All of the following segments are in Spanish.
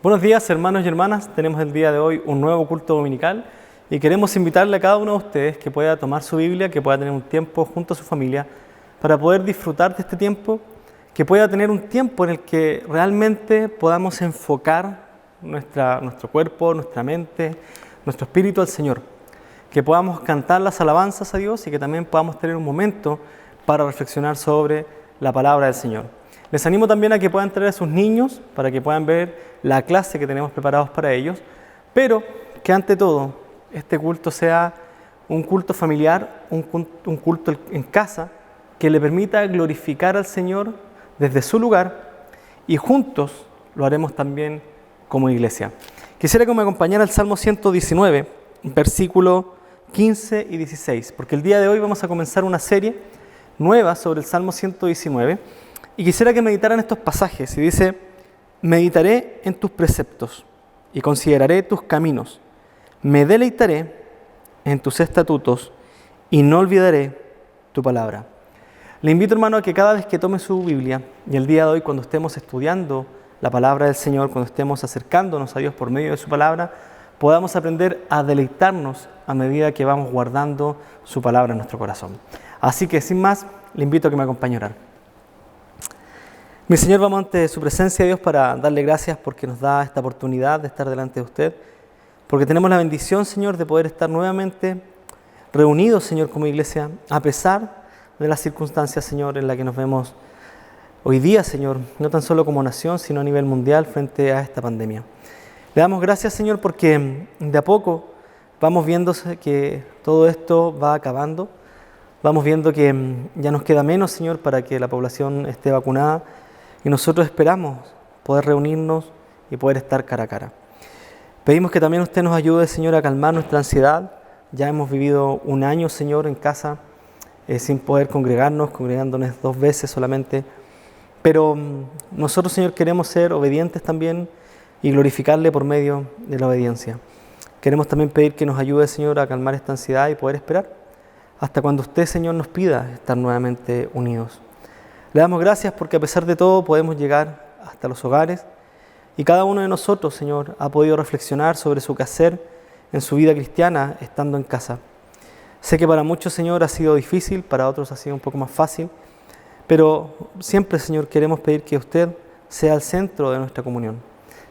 Buenos días, hermanos y hermanas. Tenemos el día de hoy un nuevo culto dominical y queremos invitarle a cada uno de ustedes que pueda tomar su Biblia, que pueda tener un tiempo junto a su familia para poder disfrutar de este tiempo, que pueda tener un tiempo en el que realmente podamos enfocar nuestro cuerpo, nuestra mente, nuestro espíritu al Señor, que podamos cantar las alabanzas a Dios y que también podamos tener un momento para reflexionar sobre la palabra del Señor. Les animo también a que puedan traer a sus niños para que puedan ver la clase que tenemos preparados para ellos, pero que ante todo este culto sea un culto familiar, un culto en casa que le permita glorificar al Señor desde su lugar y juntos lo haremos también como iglesia. Quisiera que me acompañara al Salmo 119, versículo 15 y 16, porque el día de hoy vamos a comenzar una serie nueva sobre el Salmo 119 y quisiera que meditaran estos pasajes. Y dice: meditaré en tus preceptos y consideraré tus caminos. Me deleitaré en tus estatutos y no olvidaré tu palabra. Le invito, hermano, a que cada vez que tome su Biblia, y el día de hoy cuando estemos estudiando la palabra del Señor, cuando estemos acercándonos a Dios por medio de su palabra, podamos aprender a deleitarnos a medida que vamos guardando su palabra en nuestro corazón. Así que, sin más, le invito a que me acompañe a orar. Mi Señor, vamos ante su presencia, Dios, para darle gracias porque nos da esta oportunidad de estar delante de usted, porque tenemos la bendición, Señor, de poder estar nuevamente reunidos, Señor, como iglesia, a pesar de las circunstancias, Señor, en las que nos vemos hoy día, Señor, no tan solo como nación, sino a nivel mundial frente a esta pandemia. Le damos gracias, Señor, porque de a poco vamos viendo que todo esto va acabando, vamos viendo que ya nos queda menos, Señor, para que la población esté vacunada. Y nosotros esperamos poder reunirnos y poder estar cara a cara. Pedimos que también usted nos ayude, Señor, a calmar nuestra ansiedad. Ya hemos vivido un año, Señor, en casa, sin poder congregándonos 2 veces solamente. Pero nosotros, Señor, queremos ser obedientes también y glorificarle por medio de la obediencia. Queremos también pedir que nos ayude, Señor, a calmar esta ansiedad y poder esperar hasta cuando usted, Señor, nos pida estar nuevamente unidos. Le damos gracias porque a pesar de todo podemos llegar hasta los hogares y cada uno de nosotros, Señor, ha podido reflexionar sobre su quehacer en su vida cristiana estando en casa. Sé que para muchos, Señor, ha sido difícil, para otros ha sido un poco más fácil, pero siempre, Señor, queremos pedir que usted sea el centro de nuestra comunión,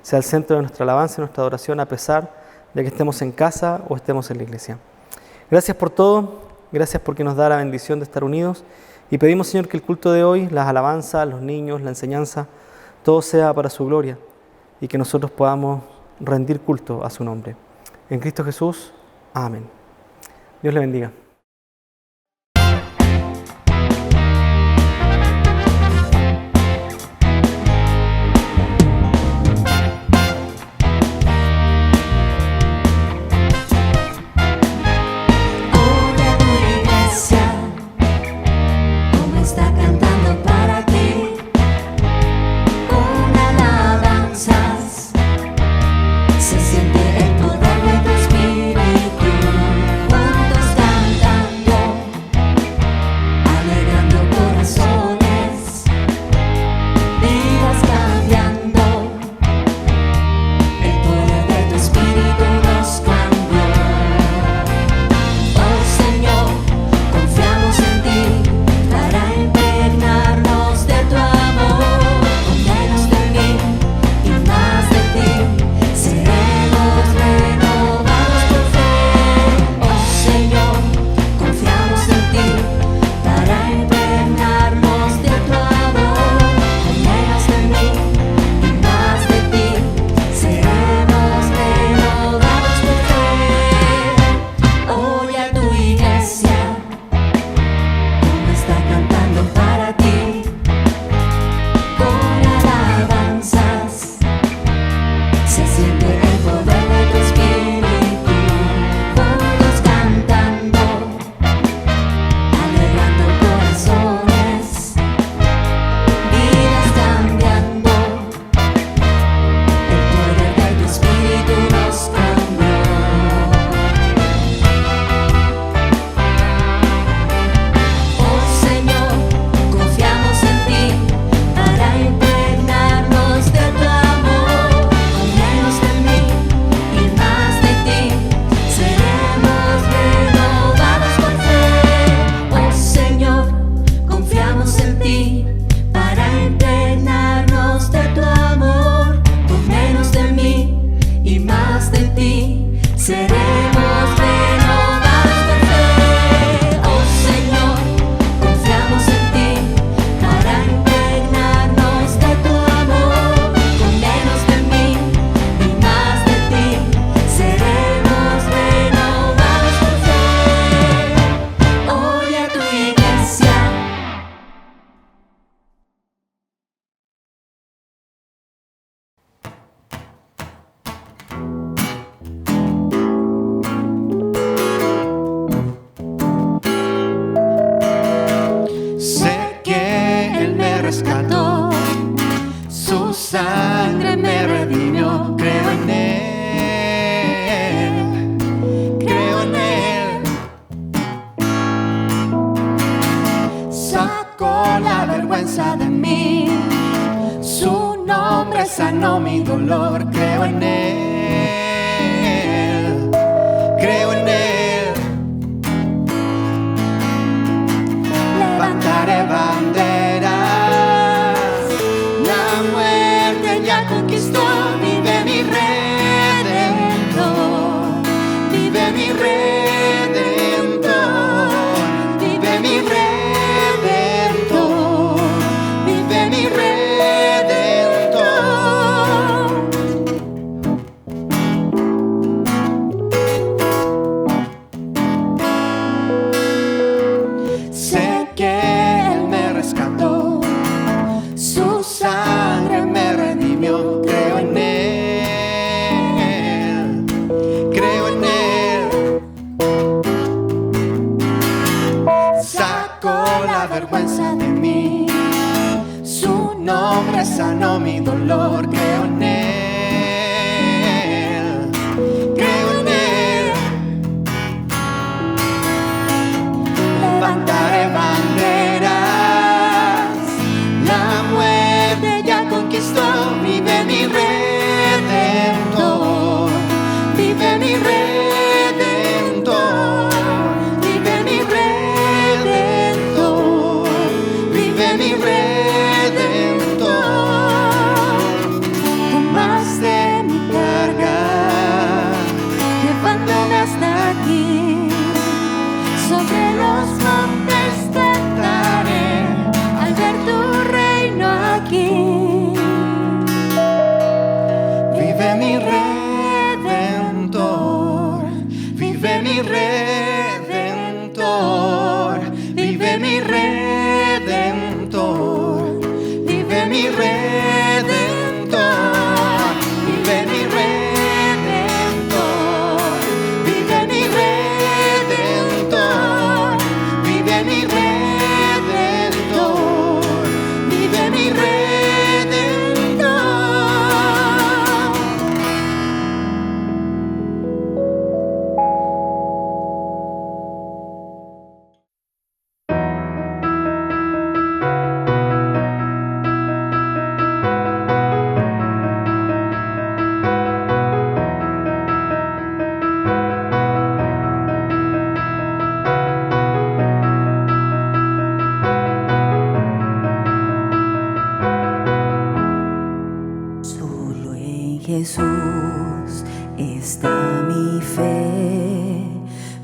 sea el centro de nuestra alabanza y nuestra adoración a pesar de que estemos en casa o estemos en la iglesia. Gracias por todo, gracias porque nos da la bendición de estar unidos. Y pedimos, Señor, que el culto de hoy, las alabanzas, los niños, la enseñanza, todo sea para su gloria y que nosotros podamos rendir culto a su nombre. En Cristo Jesús, amén. Dios le bendiga. Se siente el poder de tu espíritu, juntos cantamos. vergüenza de mí. Su nombre sanó mi dolor. Creo en Él, creo en Él. Levantaré banderas. La muerte ya conquistó. Vive mi Redentor, vive mi Redentor, vive mi Redentor, vive mi Redentor. Sé que Él me rescató, su sangre me redimió. Creo en Él, creo en Él. Sacó la vergüenza de mí, su nombre sanó mi dolor. Creo en Él, creo en Él. Levantaré banderas. La muerte ya conquistó. Vive mi Redentor, vive mi Redentor, vive mi Redentor, vive mi Redentor. Tomaste mi carga, llevándome hasta aquí. Sobre los montes te estaré al ver tu reino aquí. Vive mi Redentor, vive mi Redentor, vive mi Redentor, vive mi Redentor, vive mi Redentor, vive mi Redentor, vive mi Redentor, vive mi Redentor. Solo en Jesús está mi fe,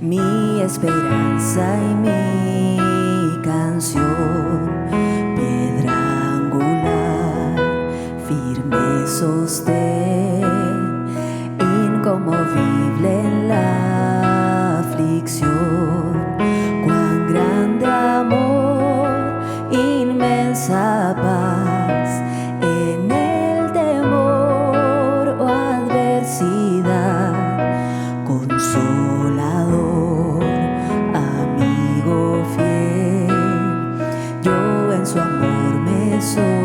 mi esperanza y mi canción. Piedra angular, firme sostén, inconmovible en la aflicción. Cuán grande amor, inmensa paz en el temor o adversidad. Consolador, amigo fiel, yo en su amor me sostendré.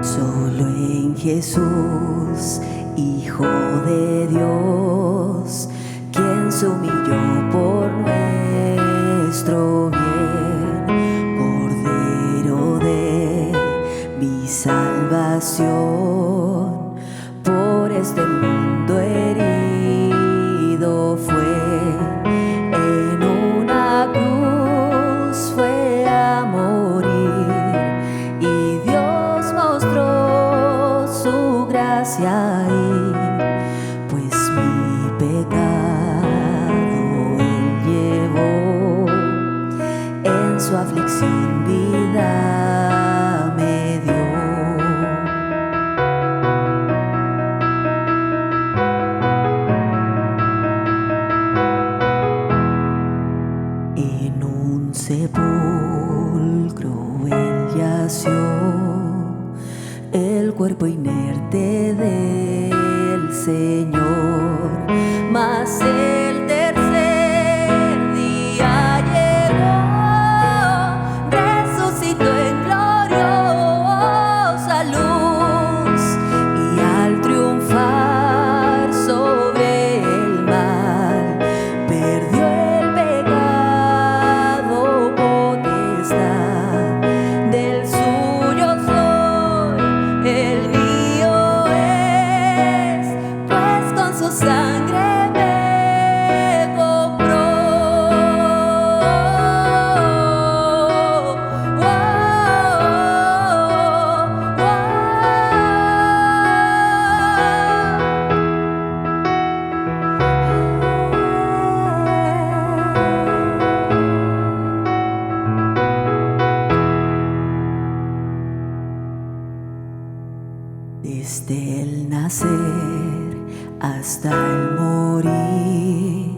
Solo en Jesús, Hijo de Dios, quien se humilló por nuestro bien, Cordero de mi salvación, por este mundo herido fue, en una cruz fue a morir, y Dios mostró su gracia ahí, pues mi pecado Él llevó, en su aflicción vida me dio. En un sepulcro Él yació, el cuerpo inerte del Señor, mas el tercer día llegó, resucitó en gloriosa luz, y al triunfar Desde el nacer hasta el morir,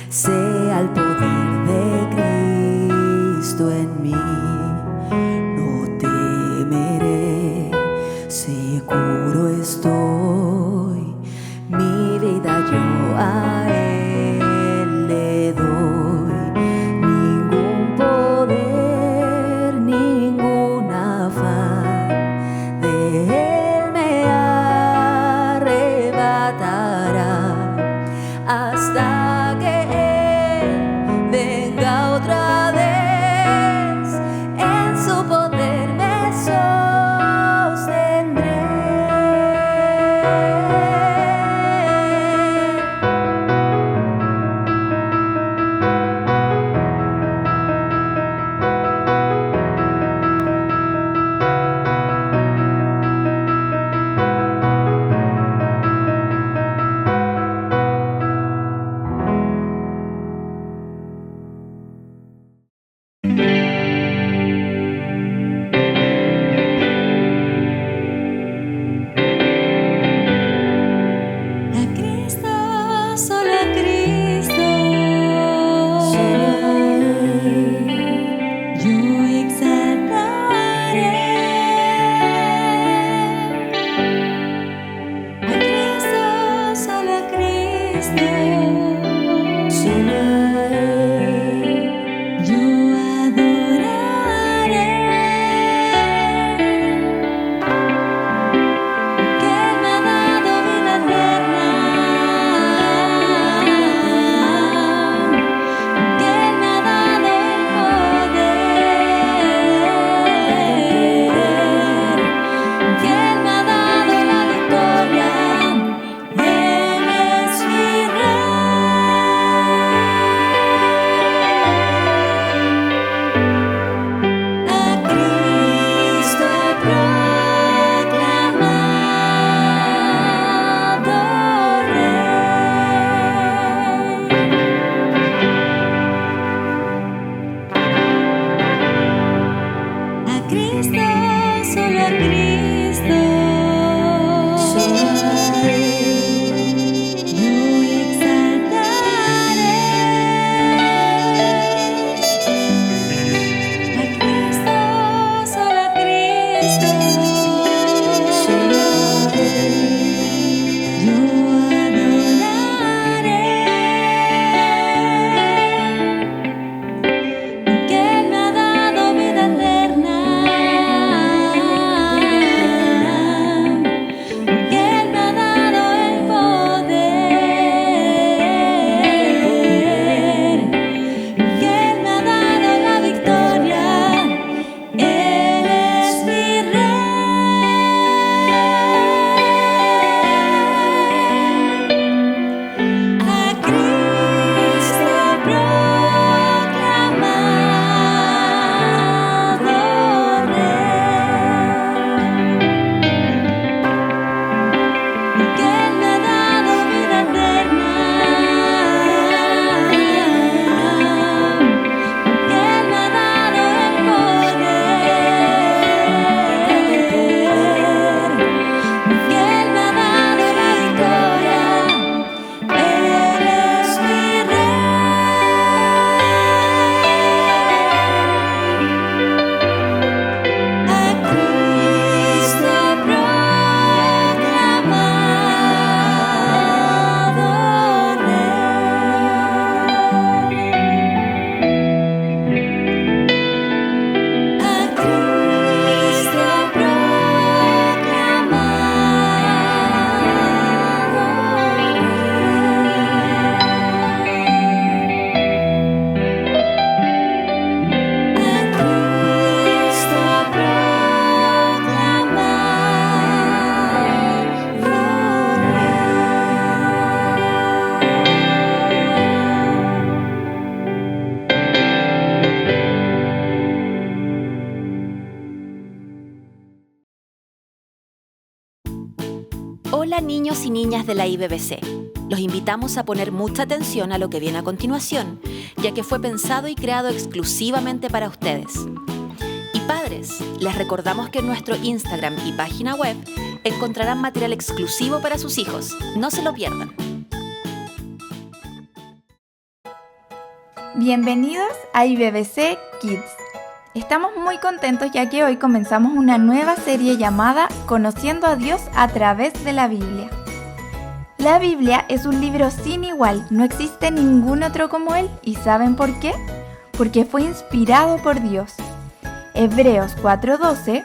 sea el poder de Cristo en mí. No temeré, seguro estoy, mi vida yo a Él le doy. Ningún poder, ningún afán de Él me arrebatará hasta que Él venga otra vez. En su poder me sostendré. A Cristo, solo a Cristo, solo a Él yo exaltaré. A Cristo, solo a Cristo, solo a Él yo adoraré. Que Él me ha dado vida eterna, que Él me ha dado el poder, que Él me ha dado la victoria. Él es mi Rey. A Cristo proclamado Rey. A Cristo, solo a Cristo, solo a Él yo exaltaré. A Cristo, solo a Cristo, solo a Él yo adoraré. Que Él me ha dado vida eterna, que Él me ha dado el poder, que Él me ha dado la victoria. Él es mi Rey. A Cristo proclamado Rey. Que Él me ha dado vida eterna, que Él me ha dado el poder, que Él me ha dado la victoria. Él es mi Rey. A Cristo proclamado Rey. A Cristo Hola niños y niñas de la IBBC. Los invitamos a poner mucha atención a lo que viene a continuación, ya que fue pensado y creado exclusivamente para ustedes. Y padres, les recordamos que en nuestro Instagram y página web Encontrarán material exclusivo para sus hijos. No se lo pierdan. Bienvenidos a IBBC Kids. Estamos muy contentos ya que hoy comenzamos una nueva serie llamada Conociendo a Dios a través de la Biblia. La Biblia es un libro sin igual, no existe ningún otro como él. ¿Y saben por qué? Porque fue inspirado por Dios. Hebreos 4:12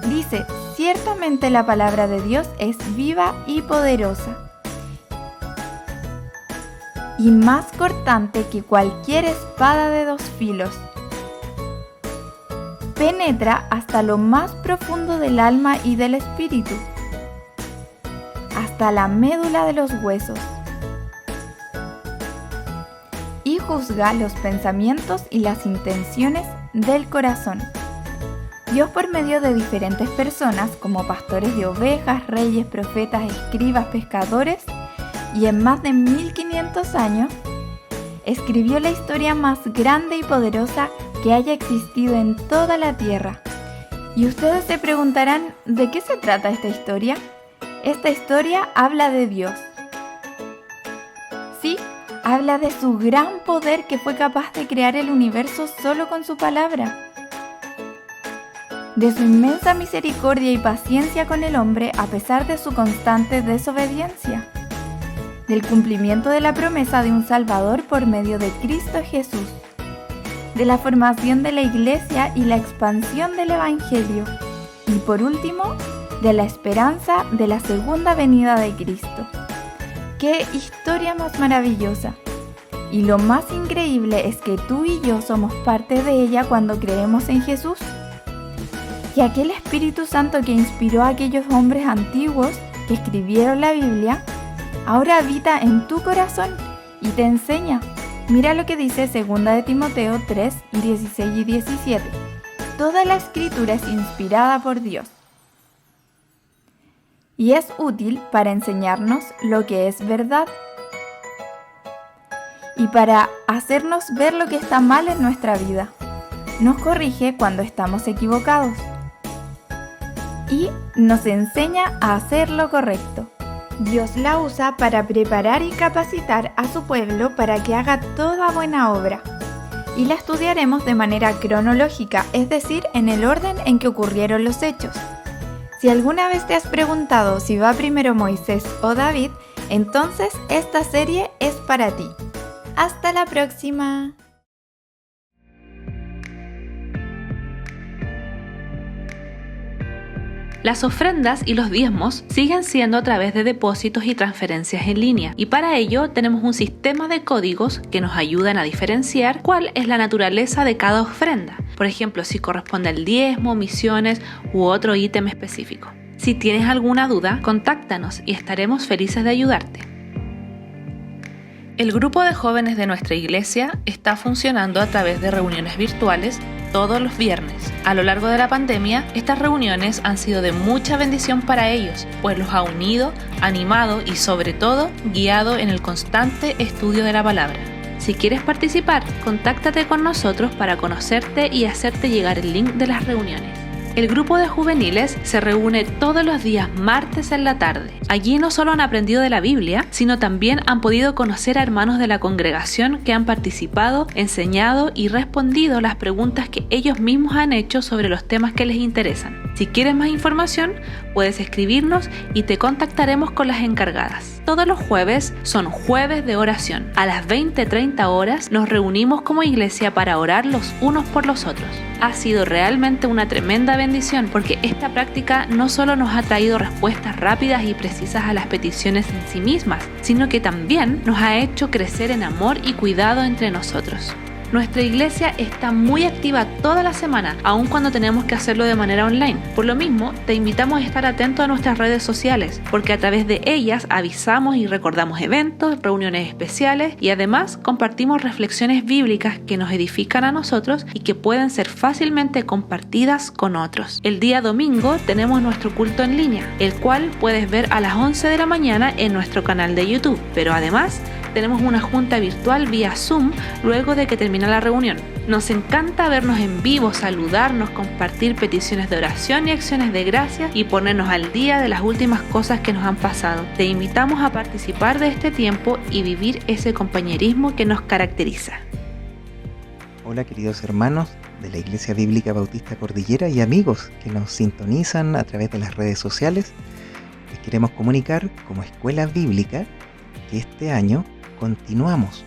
dice: ciertamente la palabra de Dios es viva y poderosa, y más cortante que cualquier espada de 2 filos. Penetra hasta lo más profundo del alma y del espíritu, hasta la médula de los huesos, y juzga los pensamientos y las intenciones del corazón. Dios, por medio de diferentes personas, como pastores de ovejas, reyes, profetas, escribas, pescadores, y en más de 1500 años, escribió la historia más grande y poderosa que haya existido en toda la tierra. Y ustedes se preguntarán, ¿de qué se trata esta historia? Esta historia habla de Dios. Sí, habla de su gran poder que fue capaz de crear el universo solo con su palabra. De su inmensa misericordia y paciencia con el hombre a pesar de su constante desobediencia. Del cumplimiento de la promesa de un Salvador por medio de Cristo Jesús. De la formación de la Iglesia y la expansión del Evangelio. Y por último, de la esperanza de la segunda venida de Cristo. ¡Qué historia más maravillosa! Y lo más increíble es que tú y yo somos parte de ella cuando creemos en Jesús. Y aquel Espíritu Santo que inspiró a aquellos hombres antiguos que escribieron la Biblia, ahora habita en tu corazón y te enseña. Mira lo que dice 2 de Timoteo 3, 16 y 17. Toda la escritura es inspirada por Dios y es útil para enseñarnos lo que es verdad y para hacernos ver lo que está mal en nuestra vida. Nos corrige cuando estamos equivocados y nos enseña a hacer lo correcto. Dios la usa para preparar y capacitar a su pueblo para que haga toda buena obra. Y la estudiaremos de manera cronológica, es decir, en el orden en que ocurrieron los hechos. Si alguna vez te has preguntado si va primero Moisés o David, entonces esta serie es para ti. ¡Hasta la próxima! Las ofrendas y los diezmos siguen siendo a través de depósitos y transferencias en línea, y para ello tenemos un sistema de códigos que nos ayudan a diferenciar cuál es la naturaleza de cada ofrenda. Por ejemplo, si corresponde al diezmo, misiones u otro ítem específico. Si tienes alguna duda, contáctanos y estaremos felices de ayudarte. El grupo de jóvenes de nuestra iglesia está funcionando a través de reuniones virtuales todos los viernes. A lo largo de la pandemia, estas reuniones han sido de mucha bendición para ellos, pues los ha unido, animado y sobre todo guiado en el constante estudio de la palabra. Si quieres participar, contáctate con nosotros para conocerte y hacerte llegar el link de las reuniones. El grupo de juveniles se reúne todos los días martes en la tarde. Allí no solo han aprendido de la Biblia, sino también han podido conocer a hermanos de la congregación que han participado, enseñado y respondido las preguntas que ellos mismos han hecho sobre los temas que les interesan. Si quieres más información, puedes escribirnos y te contactaremos con las encargadas. Todos los jueves son jueves de oración. A las 20:30 horas nos reunimos como iglesia para orar los unos por los otros. Ha sido realmente una tremenda bendición porque esta práctica no solo nos ha traído respuestas rápidas y precisas a las peticiones en sí mismas, sino que también nos ha hecho crecer en amor y cuidado entre nosotros. Nuestra iglesia está muy activa toda la semana, aun cuando tenemos que hacerlo de manera online. Por lo mismo, te invitamos a estar atento a nuestras redes sociales, porque a través de ellas avisamos y recordamos eventos, reuniones especiales y además compartimos reflexiones bíblicas que nos edifican a nosotros y que pueden ser fácilmente compartidas con otros. El día domingo tenemos nuestro culto en línea, el cual puedes ver a las 11 de la mañana en nuestro canal de YouTube, pero además tenemos una junta virtual vía Zoom luego de que termina la reunión. Nos encanta vernos en vivo, saludarnos, compartir peticiones de oración y acciones de gracia y ponernos al día de las últimas cosas que nos han pasado. Te invitamos a participar de este tiempo y vivir ese compañerismo que nos caracteriza. Hola queridos hermanos de la Iglesia Bíblica Bautista Cordillera y amigos que nos sintonizan a través de las redes sociales. Les queremos comunicar como Escuela Bíblica que este año continuamos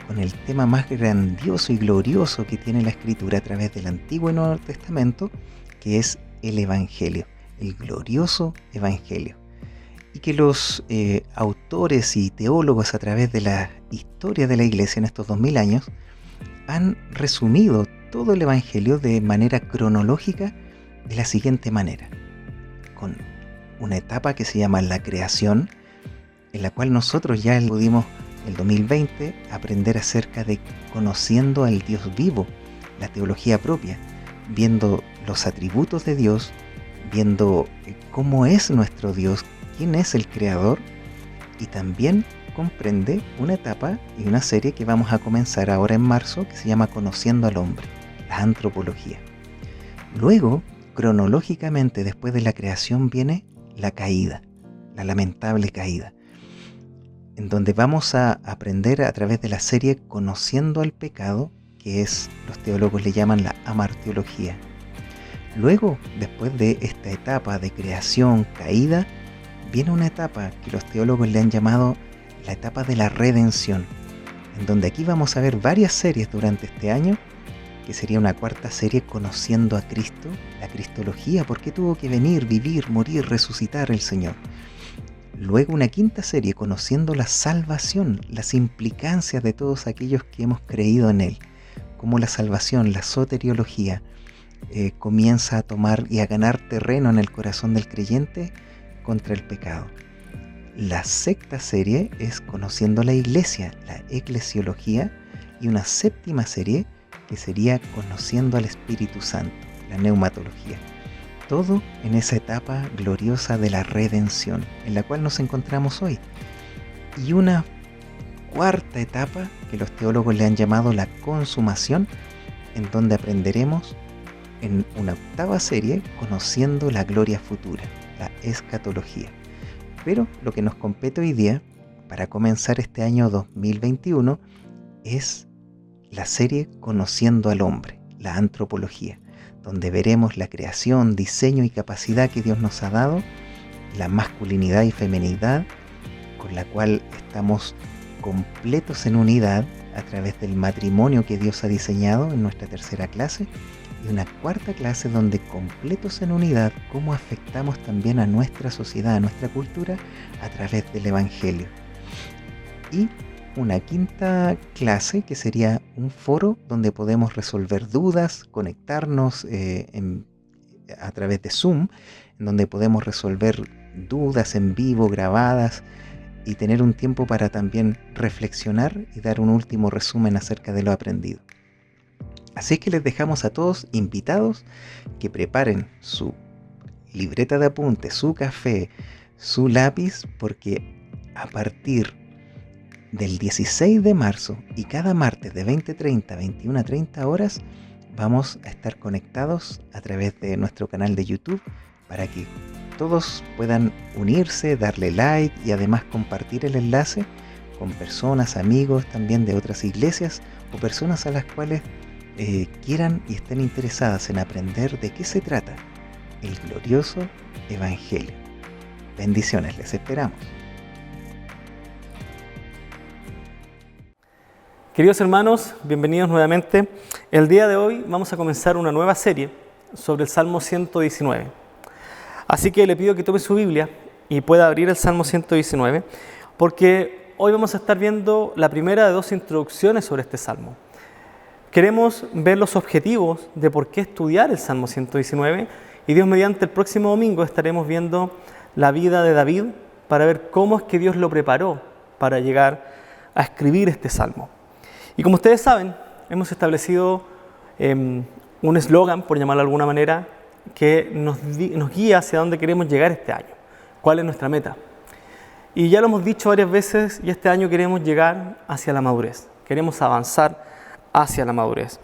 con el tema más grandioso y glorioso que tiene la Escritura a través del Antiguo y Nuevo Testamento, que es el Evangelio, el glorioso Evangelio. Y que los autores y teólogos a través de la historia de la Iglesia en estos 2000 años han resumido todo el Evangelio de manera cronológica de la siguiente manera, con una etapa que se llama la creación, en la cual nosotros ya pudimos el 2020 aprender acerca de conociendo al Dios vivo, la teología propia, viendo los atributos de Dios, viendo cómo es nuestro Dios, quién es el Creador, y también comprende una etapa y una serie que vamos a comenzar ahora en marzo que se llama Conociendo al Hombre, la antropología. Luego, cronológicamente después de la creación viene la caída, la lamentable caída, en donde vamos a aprender a través de la serie Conociendo al Pecado, que es, los teólogos le llaman la amartiología. Luego, después de esta etapa de creación, caída, viene una etapa que los teólogos le han llamado la etapa de la redención, en donde aquí vamos a ver varias series durante este año, que sería una cuarta serie Conociendo a Cristo, la cristología, por qué tuvo que venir, vivir, morir, resucitar el Señor. Luego una quinta serie Conociendo la salvación, las implicancias de todos aquellos que hemos creído en Él, cómo la salvación, la soteriología, comienza a tomar y a ganar terreno en el corazón del creyente contra el pecado. La sexta serie es Conociendo la Iglesia, la eclesiología, y una séptima serie que sería Conociendo al Espíritu Santo, la neumatología. Todo en esa etapa gloriosa de la redención, en la cual nos encontramos hoy. Y una cuarta etapa que los teólogos le han llamado la consumación, en donde aprenderemos en una octava serie Conociendo la gloria futura, la escatología. Pero lo que nos compete hoy día, para comenzar este año 2021, es la serie Conociendo al Hombre, la antropología, donde veremos la creación, diseño y capacidad que Dios nos ha dado, la masculinidad y feminidad, con la cual estamos completos en unidad a través del matrimonio que Dios ha diseñado en nuestra tercera clase, y una cuarta clase donde completos en unidad, cómo afectamos también a nuestra sociedad, a nuestra cultura, a través del Evangelio. Y una quinta clase que sería un foro donde podemos resolver dudas, conectarnos a través de Zoom, en donde podemos resolver dudas en vivo, grabadas, y tener un tiempo para también reflexionar y dar un último resumen acerca de lo aprendido. Así que les dejamos a todos invitados que preparen su libreta de apuntes, su café, su lápiz, porque a partir del 16 de marzo y cada martes de 20:30 a 21:30 horas vamos a estar conectados a través de nuestro canal de YouTube para que todos puedan unirse, darle like y además compartir el enlace con personas, amigos también de otras iglesias o personas a las cuales quieran y estén interesadas en aprender de qué se trata el glorioso Evangelio. Bendiciones, les esperamos. Queridos hermanos, bienvenidos nuevamente. El día de hoy vamos a comenzar una nueva serie sobre el Salmo 119. Así que le pido que tome su Biblia y pueda abrir el Salmo 119, porque hoy vamos a estar viendo la primera de dos introducciones sobre este Salmo. Queremos ver los objetivos de por qué estudiar el Salmo 119 y Dios mediante el próximo domingo estaremos viendo la vida de David para ver cómo es que Dios lo preparó para llegar a escribir este Salmo. Y como ustedes saben, hemos establecido un eslogan, por llamarlo de alguna manera, que nos guía hacia dónde queremos llegar este año. ¿Cuál es nuestra meta? Y ya lo hemos dicho varias veces, y este año queremos llegar hacia la madurez. Queremos avanzar hacia la madurez.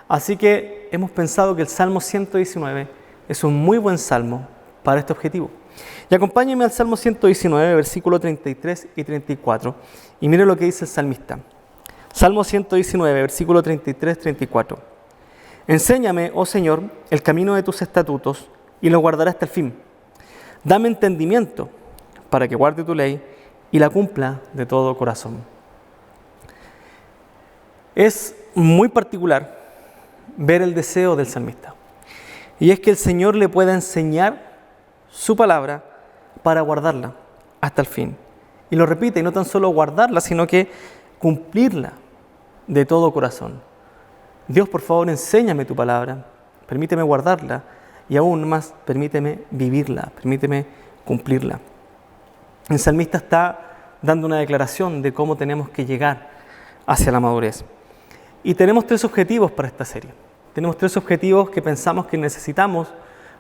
Así que hemos pensado que el Salmo 119 es un muy buen salmo para este objetivo. Y acompáñenme al Salmo 119, versículos 33 y 34, y mire lo que dice el salmista. Salmo 119, versículo 33-34. Enséñame, oh Señor, el camino de tus estatutos, y los guardaré hasta el fin. Dame entendimiento para que guarde tu ley y la cumpla de todo corazón. Es muy particular ver el deseo del salmista, y es que el Señor le pueda enseñar su palabra para guardarla hasta el fin. Y lo repite, y no tan solo guardarla, sino que cumplirla de todo corazón. Dios, por favor, enséñame tu palabra, permíteme guardarla, y aún más, permíteme vivirla, permíteme cumplirla. El salmista está dando una declaración de cómo tenemos que llegar hacia la madurez. Y tenemos 3 objetivos para esta serie. Tenemos 3 objetivos que pensamos que necesitamos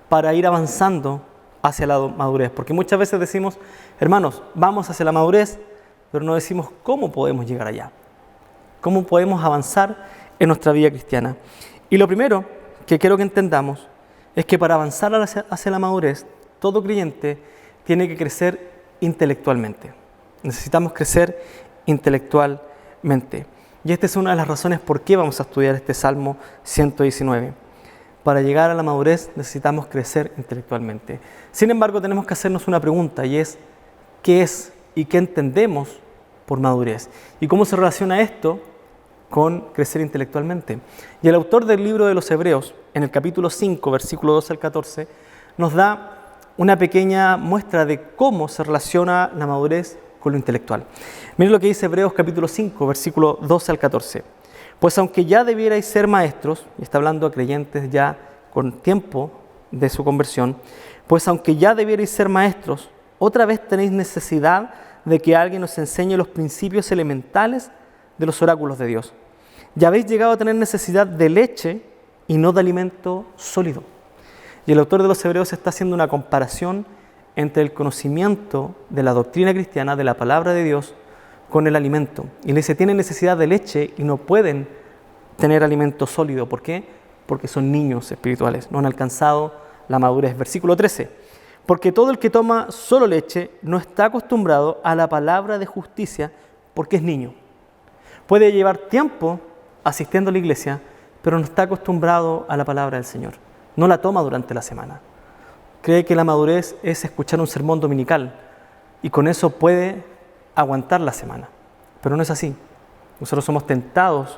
para ir avanzando hacia la madurez. Porque muchas veces decimos, hermanos, vamos hacia la madurez, pero no decimos cómo podemos llegar allá. Cómo podemos avanzar en nuestra vida cristiana. Y lo primero que quiero que entendamos es que para avanzar hacia la madurez, todo creyente tiene que crecer intelectualmente. Necesitamos crecer intelectualmente. Y esta es una de las razones por qué vamos a estudiar este Salmo 119. Para llegar a la madurez necesitamos crecer intelectualmente. Sin embargo, tenemos que hacernos una pregunta, y es, ¿qué es y qué entendemos por madurez? ¿Y cómo se relaciona esto con crecer intelectualmente? Y el autor del libro de los Hebreos, en el capítulo 5, versículo 12 al 14, nos da una pequeña muestra de cómo se relaciona la madurez con lo intelectual. Miren lo que dice Hebreos capítulo 5, versículo 12 al 14. Pues aunque ya debierais ser maestros, y está hablando a creyentes ya con tiempo de su conversión, pues aunque ya debierais ser maestros, otra vez tenéis necesidad de que alguien os enseñe los principios elementales de los oráculos de Dios. Ya habéis llegado a tener necesidad de leche y no de alimento sólido. Y el autor de los Hebreos está haciendo una comparación entre el conocimiento de la doctrina cristiana, de la palabra de Dios, con el alimento. Y le dice, tienen necesidad de leche y no pueden tener alimento sólido. ¿Por qué? Porque son niños espirituales, no han alcanzado la madurez. Versículo 13. Porque todo el que toma solo leche no está acostumbrado a la palabra de justicia porque es niño. Puede llevar tiempo asistiendo a la iglesia, pero no está acostumbrado a la palabra del Señor. No la toma durante la semana. Cree que la madurez es escuchar un sermón dominical y con eso puede aguantar la semana. Pero no es así. Nosotros somos tentados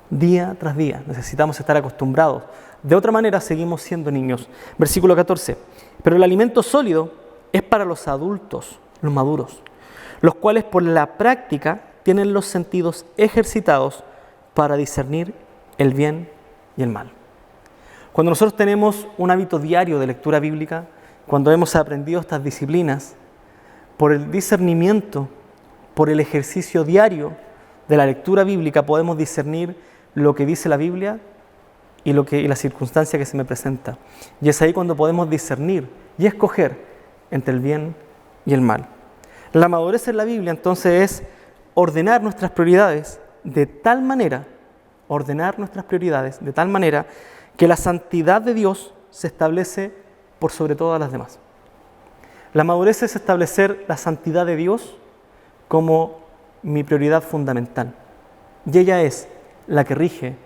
día tras día. Necesitamos estar acostumbrados. De otra manera seguimos siendo niños. Versículo 14. Pero el alimento sólido es para los adultos, los maduros, los cuales por la práctica tienen los sentidos ejercitados para discernir el bien y el mal. Cuando nosotros tenemos un hábito diario de lectura bíblica, cuando hemos aprendido estas disciplinas, por el discernimiento, por el ejercicio diario de la lectura bíblica, podemos discernir lo que dice la Biblia y la circunstancia que se me presenta. Y es ahí cuando podemos discernir y escoger entre el bien y el mal. La madurez en la Biblia entonces es ordenar nuestras prioridades de tal manera que la santidad de Dios se establece por sobre todas las demás. La madurez es establecer la santidad de Dios como mi prioridad fundamental. Y ella es la que rige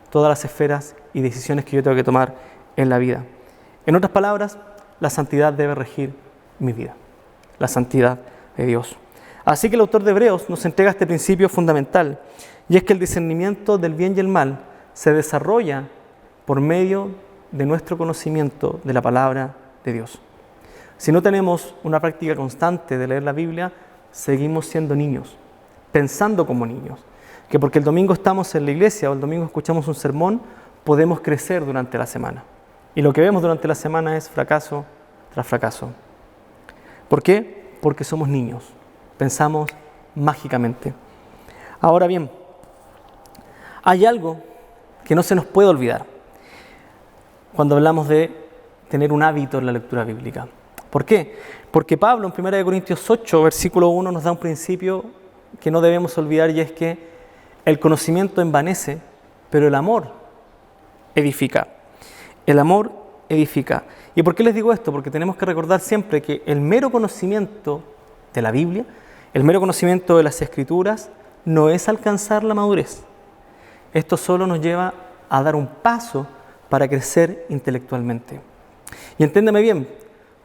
todas las esferas y decisiones que yo tengo que tomar en la vida. En otras palabras, la santidad debe regir mi vida. La santidad de Dios. Así que el autor de Hebreos nos entrega este principio fundamental, y es que el discernimiento del bien y el mal se desarrolla por medio de nuestro conocimiento de la palabra de Dios. Si no tenemos una práctica constante de leer la Biblia, seguimos siendo niños, pensando como niños, que porque el domingo estamos en la iglesia o el domingo escuchamos un sermón, podemos crecer durante la semana. Y lo que vemos durante la semana es fracaso tras fracaso. ¿Por qué? Porque somos niños, pensamos mágicamente. Ahora bien, hay algo que no se nos puede olvidar cuando hablamos de tener un hábito en la lectura bíblica. ¿Por qué? Porque Pablo en 1 Corintios 8, versículo 1, nos da un principio que no debemos olvidar, y es que el conocimiento envanece, pero el amor edifica. El amor edifica. ¿Y por qué les digo esto? Porque tenemos que recordar siempre que el mero conocimiento de la Biblia, el mero conocimiento de las Escrituras, no es alcanzar la madurez. Esto solo nos lleva a dar un paso para crecer intelectualmente. Y entiéndame bien,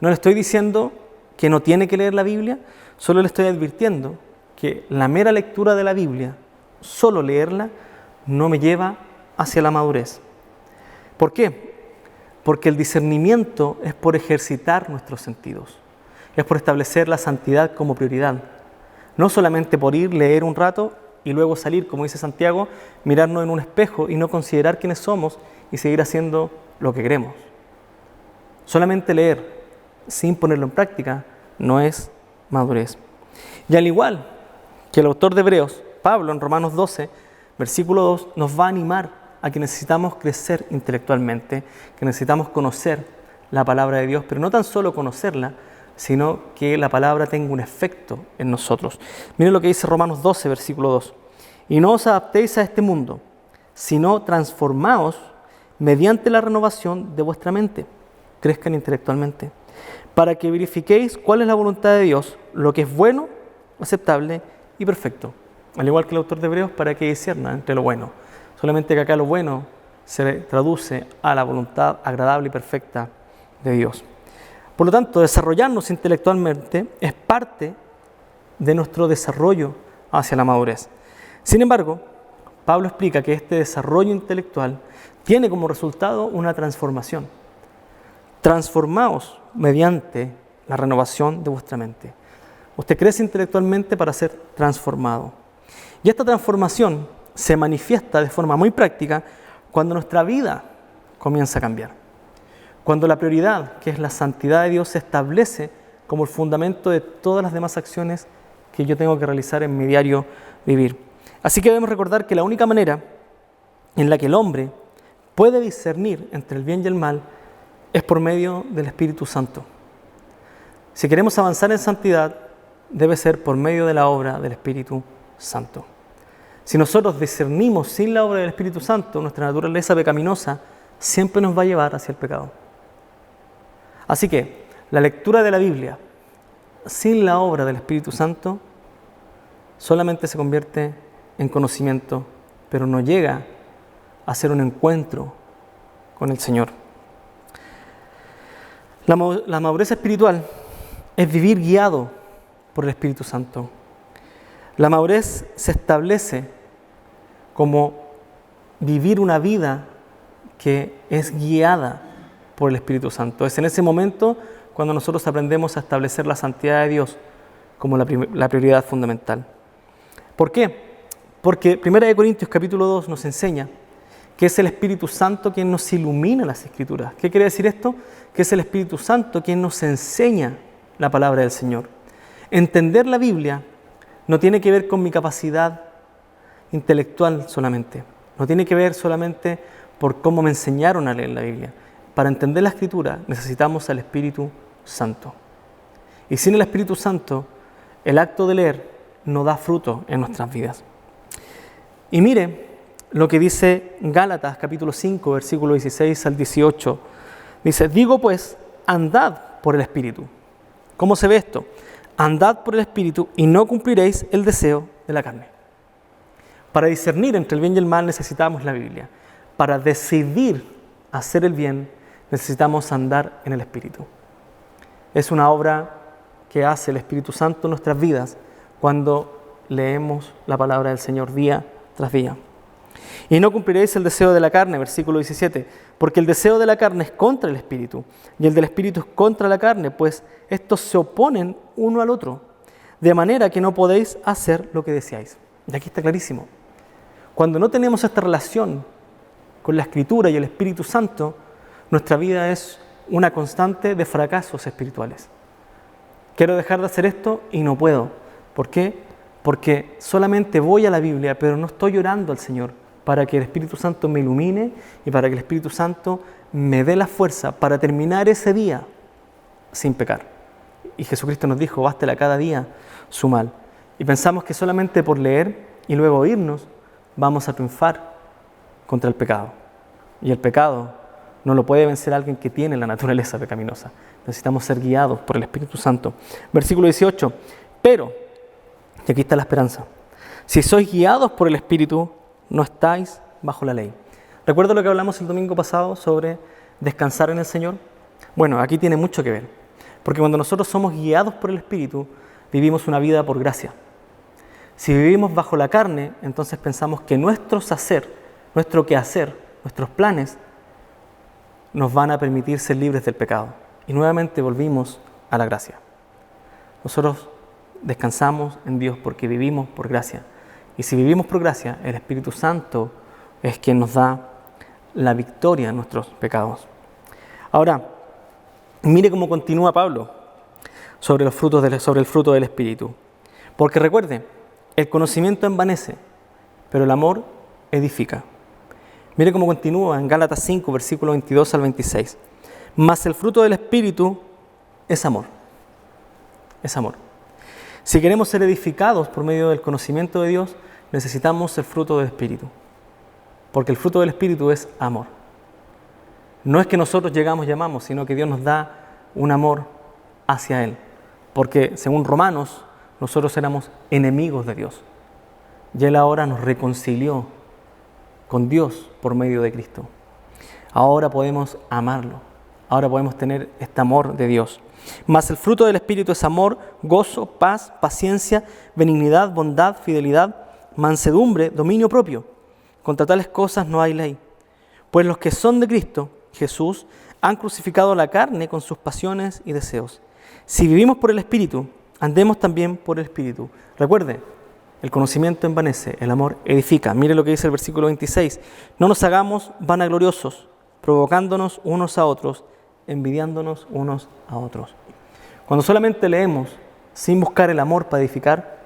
no le estoy diciendo que no tiene que leer la Biblia, solo le estoy advirtiendo que la mera lectura de la Biblia, solo leerla, no me lleva hacia la madurez. ¿Por qué? Porque el discernimiento es por ejercitar nuestros sentidos, es por establecer la santidad como prioridad, no solamente por ir, leer un rato y luego salir, como dice Santiago, mirarnos en un espejo y no considerar quiénes somos y seguir haciendo lo que queremos. Solamente leer sin ponerlo en práctica no es madurez. Y al igual que el autor de Hebreos, Pablo, en Romanos 12, versículo 2, nos va a animar a que necesitamos crecer intelectualmente, que necesitamos conocer la palabra de Dios, pero no tan solo conocerla, sino que la palabra tenga un efecto en nosotros. Miren lo que dice Romanos 12, versículo 2. Y no os adaptéis a este mundo, sino transformaos mediante la renovación de vuestra mente. Crezcan intelectualmente, para que verifiquéis cuál es la voluntad de Dios, lo que es bueno, aceptable y perfecto. Al igual que el autor de Hebreos, para que discierna entre lo bueno. Solamente que acá lo bueno se traduce a la voluntad agradable y perfecta de Dios. Por lo tanto, desarrollarnos intelectualmente es parte de nuestro desarrollo hacia la madurez. Sin embargo, Pablo explica que este desarrollo intelectual tiene como resultado una transformación. Transformaos mediante la renovación de vuestra mente. Usted crece intelectualmente para ser transformado. Y esta transformación se manifiesta de forma muy práctica cuando nuestra vida comienza a cambiar. Cuando la prioridad, que es la santidad de Dios, se establece como el fundamento de todas las demás acciones que yo tengo que realizar en mi diario vivir. Así que debemos recordar que la única manera en la que el hombre puede discernir entre el bien y el mal es por medio del Espíritu Santo. Si queremos avanzar en santidad, debe ser por medio de la obra del Espíritu Santo. Si nosotros discernimos sin la obra del Espíritu Santo, nuestra naturaleza pecaminosa siempre nos va a llevar hacia el pecado. Así que la lectura de la Biblia sin la obra del Espíritu Santo solamente se convierte en conocimiento, pero no llega a ser un encuentro con el Señor. La madurez espiritual es vivir guiado por el Espíritu Santo. La madurez se establece como vivir una vida que es guiada por el Espíritu Santo. Es en ese momento cuando nosotros aprendemos a establecer la santidad de Dios como la prioridad fundamental. ¿Por qué? Porque 1 Corintios capítulo 2 nos enseña que es el Espíritu Santo quien nos ilumina las Escrituras. ¿Qué quiere decir esto? Que es el Espíritu Santo quien nos enseña la palabra del Señor. Entender la Biblia no tiene que ver con mi capacidad intelectual solamente. No tiene que ver solamente por cómo me enseñaron a leer la Biblia. Para entender la Escritura necesitamos al Espíritu Santo. Y sin el Espíritu Santo, el acto de leer no da fruto en nuestras vidas. Y mire lo que dice Gálatas capítulo 5, versículo 16 al 18. Dice, digo pues, andad por el Espíritu. ¿Cómo se ve esto? Andad por el Espíritu y no cumpliréis el deseo de la carne. Para discernir entre el bien y el mal necesitamos la Biblia. Para decidir hacer el bien necesitamos andar en el Espíritu. Es una obra que hace el Espíritu Santo en nuestras vidas cuando leemos la palabra del Señor día tras día. Y no cumpliréis el deseo de la carne, versículo 17, porque el deseo de la carne es contra el Espíritu, y el del Espíritu es contra la carne, pues estos se oponen uno al otro, de manera que no podéis hacer lo que deseáis. Y aquí está clarísimo. Cuando no tenemos esta relación con la Escritura y el Espíritu Santo, nuestra vida es una constante de fracasos espirituales. Quiero dejar de hacer esto y no puedo. ¿Por qué? Porque solamente voy a la Biblia, pero no estoy orando al Señor para que el Espíritu Santo me ilumine y para que el Espíritu Santo me dé la fuerza para terminar ese día sin pecar. Y Jesucristo nos dijo, bástele a cada día su mal. Y pensamos que solamente por leer y luego oírnos vamos a triunfar contra el pecado. Y el pecado no lo puede vencer alguien que tiene la naturaleza pecaminosa. Necesitamos ser guiados por el Espíritu Santo. Versículo 18. Pero, y aquí está la esperanza, si sois guiados por el Espíritu, no estáis bajo la ley. ¿Recuerda lo que hablamos el domingo pasado sobre descansar en el Señor? Bueno, aquí tiene mucho que ver. Porque cuando nosotros somos guiados por el Espíritu, vivimos una vida por gracia. Si vivimos bajo la carne, entonces pensamos que nuestro quehacer, nuestros planes, nos van a permitir ser libres del pecado. Y nuevamente volvimos a la gracia. Nosotros descansamos en Dios porque vivimos por gracia. Y si vivimos por gracia, el Espíritu Santo es quien nos da la victoria en nuestros pecados. Ahora, mire cómo continúa Pablo sobre el fruto del Espíritu. Porque recuerde, el conocimiento envanece, pero el amor edifica. Mire cómo continúa en Gálatas 5, versículos 22 al 26. Mas el fruto del Espíritu es amor. Es amor. Si queremos ser edificados por medio del conocimiento de Dios, necesitamos el fruto del Espíritu. Porque el fruto del Espíritu es amor. No es que nosotros llegamos y amamos, sino que Dios nos da un amor hacia Él. Porque según Romanos, nosotros éramos enemigos de Dios. Y Él ahora nos reconcilió con Dios por medio de Cristo. Ahora podemos amarlo. Ahora podemos tener este amor de Dios. Mas el fruto del Espíritu es amor, gozo, paz, paciencia, benignidad, bondad, fidelidad, mansedumbre, dominio propio. Contra tales cosas no hay ley. Pues los que son de Cristo Jesús han crucificado la carne con sus pasiones y deseos. Si vivimos por el Espíritu, andemos también por el Espíritu. Recuerde, el conocimiento envanece, el amor edifica. Mire lo que dice el versículo 26. No nos hagamos vanagloriosos, provocándonos unos a otros, envidiándonos unos a otros. Cuando solamente leemos sin buscar el amor para edificar,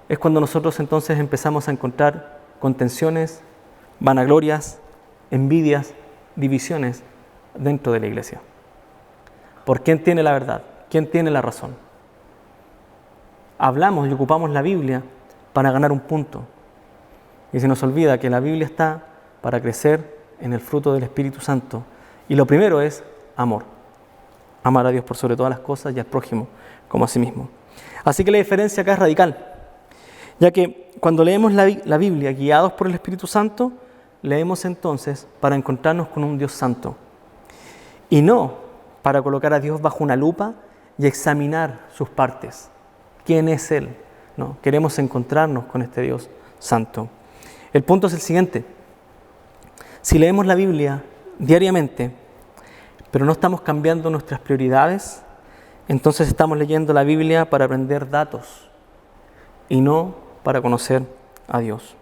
es cuando nosotros entonces empezamos a encontrar contenciones, vanaglorias, envidias, divisiones dentro de la iglesia. ¿Por quién tiene la verdad? ¿Quién tiene la razón? Hablamos y ocupamos la Biblia para ganar un punto. Y se nos olvida que la Biblia está para crecer en el fruto del Espíritu Santo. Y lo primero es amor. Amar a Dios por sobre todas las cosas y al prójimo como a sí mismo. Así que la diferencia acá es radical. Ya que cuando leemos la Biblia guiados por el Espíritu Santo, leemos entonces para encontrarnos con un Dios santo. Y no para colocar a Dios bajo una lupa y examinar sus partes. ¿Quién es Él? No, queremos encontrarnos con este Dios santo. El punto es el siguiente. Si leemos la Biblia diariamente, pero no estamos cambiando nuestras prioridades, entonces estamos leyendo la Biblia para aprender datos y no para conocer a Dios.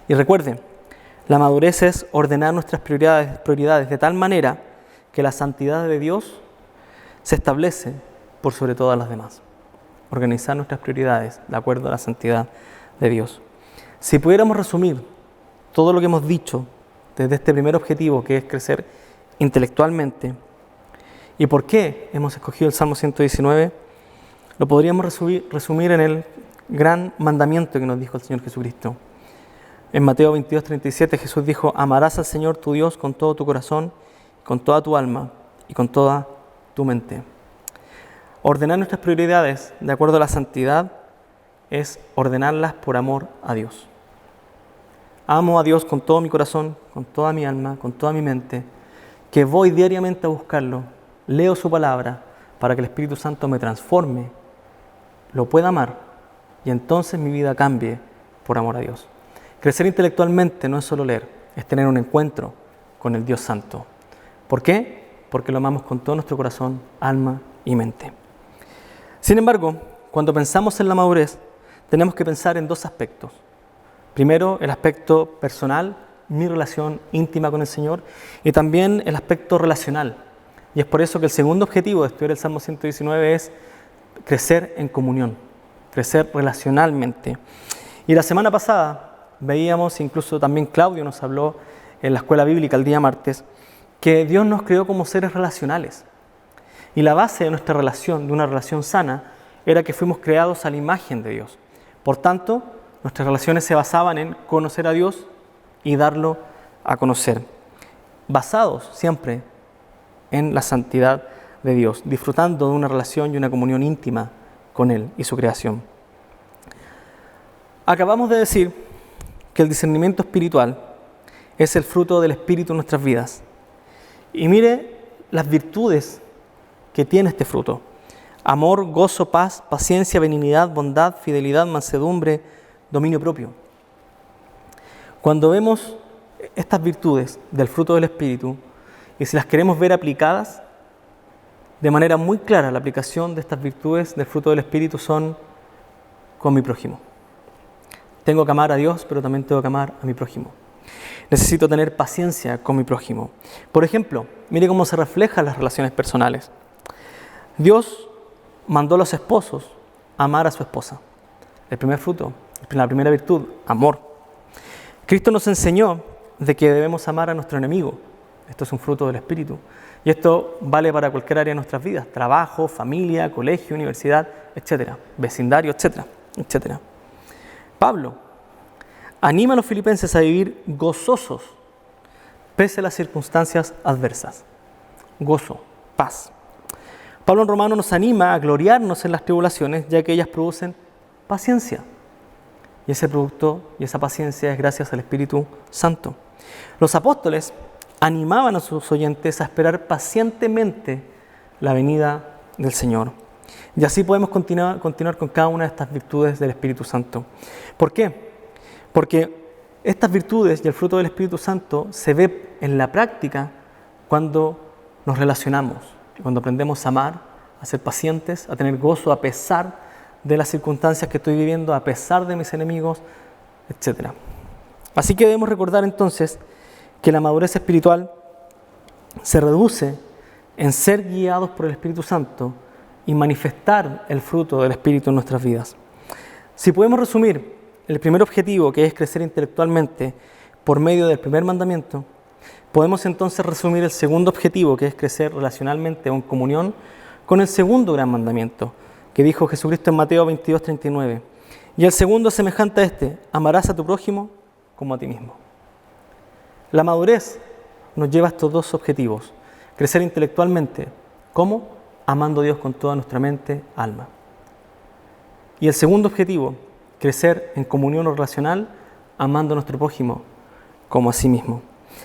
Y recuerden, la madurez es ordenar nuestras prioridades de tal manera que la santidad de Dios se establece por sobre todas las demás. Organizar nuestras prioridades de acuerdo a la santidad de Dios. Si pudiéramos resumir todo lo que hemos dicho desde este primer objetivo, que es crecer intelectualmente, y por qué hemos escogido el Salmo 119, lo podríamos resumir en el gran mandamiento que nos dijo el Señor Jesucristo. En Mateo 22:37 Jesús dijo: amarás al Señor tu Dios con todo tu corazón, con toda tu alma y con toda tu mente. Ordenar nuestras prioridades de acuerdo a la santidad es ordenarlas por amor a Dios. Amo a Dios con todo mi corazón, con toda mi alma, con toda mi mente, que voy diariamente a buscarlo, leo su palabra para que el Espíritu Santo me transforme, lo pueda amar y entonces mi vida cambie por amor a Dios. Crecer intelectualmente no es solo leer, es tener un encuentro con el Dios Santo. ¿Por qué? Porque lo amamos con todo nuestro corazón, alma y mente. Sin embargo, cuando pensamos en la madurez, tenemos que pensar en dos aspectos. Primero, el aspecto personal, mi relación íntima con el Señor, y también el aspecto relacional. Y es por eso que el segundo objetivo de estudiar el Salmo 119 es crecer en comunión, crecer relacionalmente. Y la semana pasada veíamos, incluso también Claudio nos habló en la escuela bíblica el día martes, que Dios nos creó como seres relacionales. Y la base de nuestra relación, de una relación sana, era que fuimos creados a la imagen de Dios. Por tanto, nuestras relaciones se basaban en conocer a Dios y darlo a conocer. basados siempre en la santidad de Dios, disfrutando de una relación y una comunión íntima con Él y su creación. Acabamos de decir que el discernimiento espiritual es el fruto del Espíritu en nuestras vidas. Y mire las virtudes que tiene este fruto: amor, gozo, paz, paciencia, benignidad, bondad, fidelidad, mansedumbre, dominio propio. Cuando vemos estas virtudes del fruto del Espíritu, y si las queremos ver aplicadas, de manera muy clara, la aplicación de estas virtudes del fruto del Espíritu son con mi prójimo. Tengo que amar a Dios, pero también tengo que amar a mi prójimo. Necesito tener paciencia con mi prójimo. Por ejemplo, mire cómo se reflejan las relaciones personales. Dios mandó a los esposos a amar a su esposa. El primer fruto, la primera virtud, amor. Cristo nos enseñó de que debemos amar a nuestro enemigo. Esto es un fruto del Espíritu. Y esto vale para cualquier área de nuestras vidas: trabajo, familia, colegio, universidad, etcétera, vecindario, etcétera, etcétera. Pablo anima a los filipenses a vivir gozosos pese a las circunstancias adversas. Gozo, paz. Pablo en Romanos nos anima a gloriarnos en las tribulaciones, ya que ellas producen paciencia. Y ese producto y esa paciencia es gracias al Espíritu Santo. Los apóstoles animaban a sus oyentes a esperar pacientemente la venida del Señor. Y así podemos continuar con cada una de estas virtudes del Espíritu Santo. ¿Por qué? Porque estas virtudes y el fruto del Espíritu Santo se ve en la práctica cuando nos relacionamos, cuando aprendemos a amar, a ser pacientes, a tener gozo a pesar de las circunstancias que estoy viviendo, a pesar de mis enemigos, etc. Así que debemos recordar entonces que la madurez espiritual se reduce en ser guiados por el Espíritu Santo y manifestar el fruto del Espíritu en nuestras vidas. Si podemos resumir el primer objetivo, que es crecer intelectualmente por medio del primer mandamiento, podemos entonces resumir el segundo objetivo, que es crecer relacionalmente o en comunión con el segundo gran mandamiento, que dijo Jesucristo en Mateo 22:39. Y el segundo es semejante a este: amarás a tu prójimo como a ti mismo. La madurez nos lleva a estos dos objetivos: crecer intelectualmente, ¿cómo? Amando a Dios con toda nuestra mente, alma. Y el segundo objetivo, crecer en comunión o relacional, amando a nuestro prójimo como a sí mismo.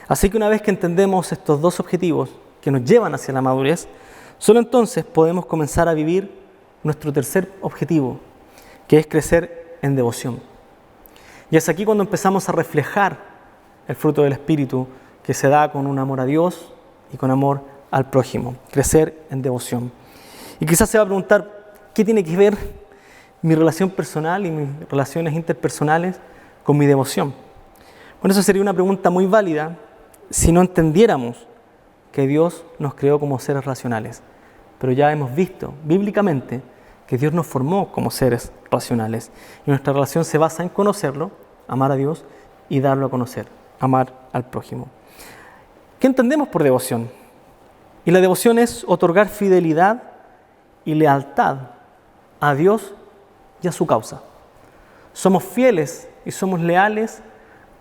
Así que una vez que entendemos estos dos objetivos que nos llevan hacia la madurez, solo entonces podemos comenzar a vivir nuestro tercer objetivo, que es crecer en devoción. Y es aquí cuando empezamos a reflejar el fruto del Espíritu, que se da con un amor a Dios y con amor al prójimo, crecer en devoción. Y quizás se va a preguntar, ¿qué tiene que ver mi relación personal y mis relaciones interpersonales con mi devoción? Bueno, eso sería una pregunta muy válida si no entendiéramos que Dios nos creó como seres racionales. Pero ya hemos visto bíblicamente que Dios nos formó como seres racionales. Y nuestra relación se basa en conocerlo, amar a Dios y darlo a conocer, amar al prójimo. ¿Qué entendemos por devoción? Y la devoción es otorgar fidelidad y lealtad a Dios y a su causa. Somos fieles y somos leales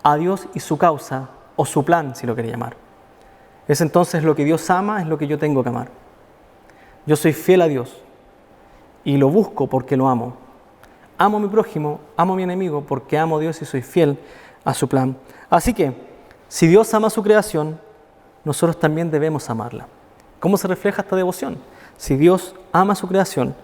a Dios y su causa, o su plan, si lo quiere llamar. Es entonces lo que Dios ama, es lo que yo tengo que amar. Yo soy fiel a Dios y lo busco porque lo amo. Amo a mi prójimo, amo a mi enemigo porque amo a Dios y soy fiel a su plan. Así que, si Dios ama su creación, nosotros también debemos amarla. ¿Cómo se refleja esta devoción? Si Dios ama su creación,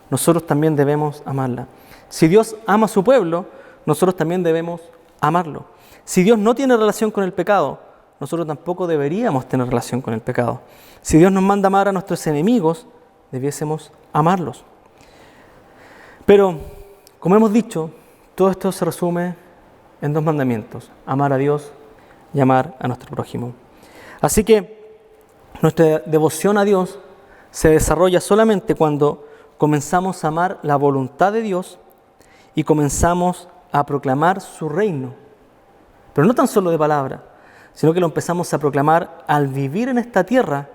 nosotros también debemos amarla. Si Dios ama a su pueblo, nosotros también debemos amarlo. Si Dios no tiene relación con el pecado, nosotros tampoco deberíamos tener relación con el pecado. Si Dios nos manda amar a nuestros enemigos, debiésemos amarlos. Pero, como hemos dicho, todo esto se resume en dos mandamientos: amar a Dios y amar a nuestro prójimo. Así que nuestra devoción a Dios se desarrolla solamente cuando comenzamos a amar la voluntad de Dios y comenzamos a proclamar su reino. Pero no tan solo de palabra, sino que lo empezamos a proclamar al vivir en esta tierra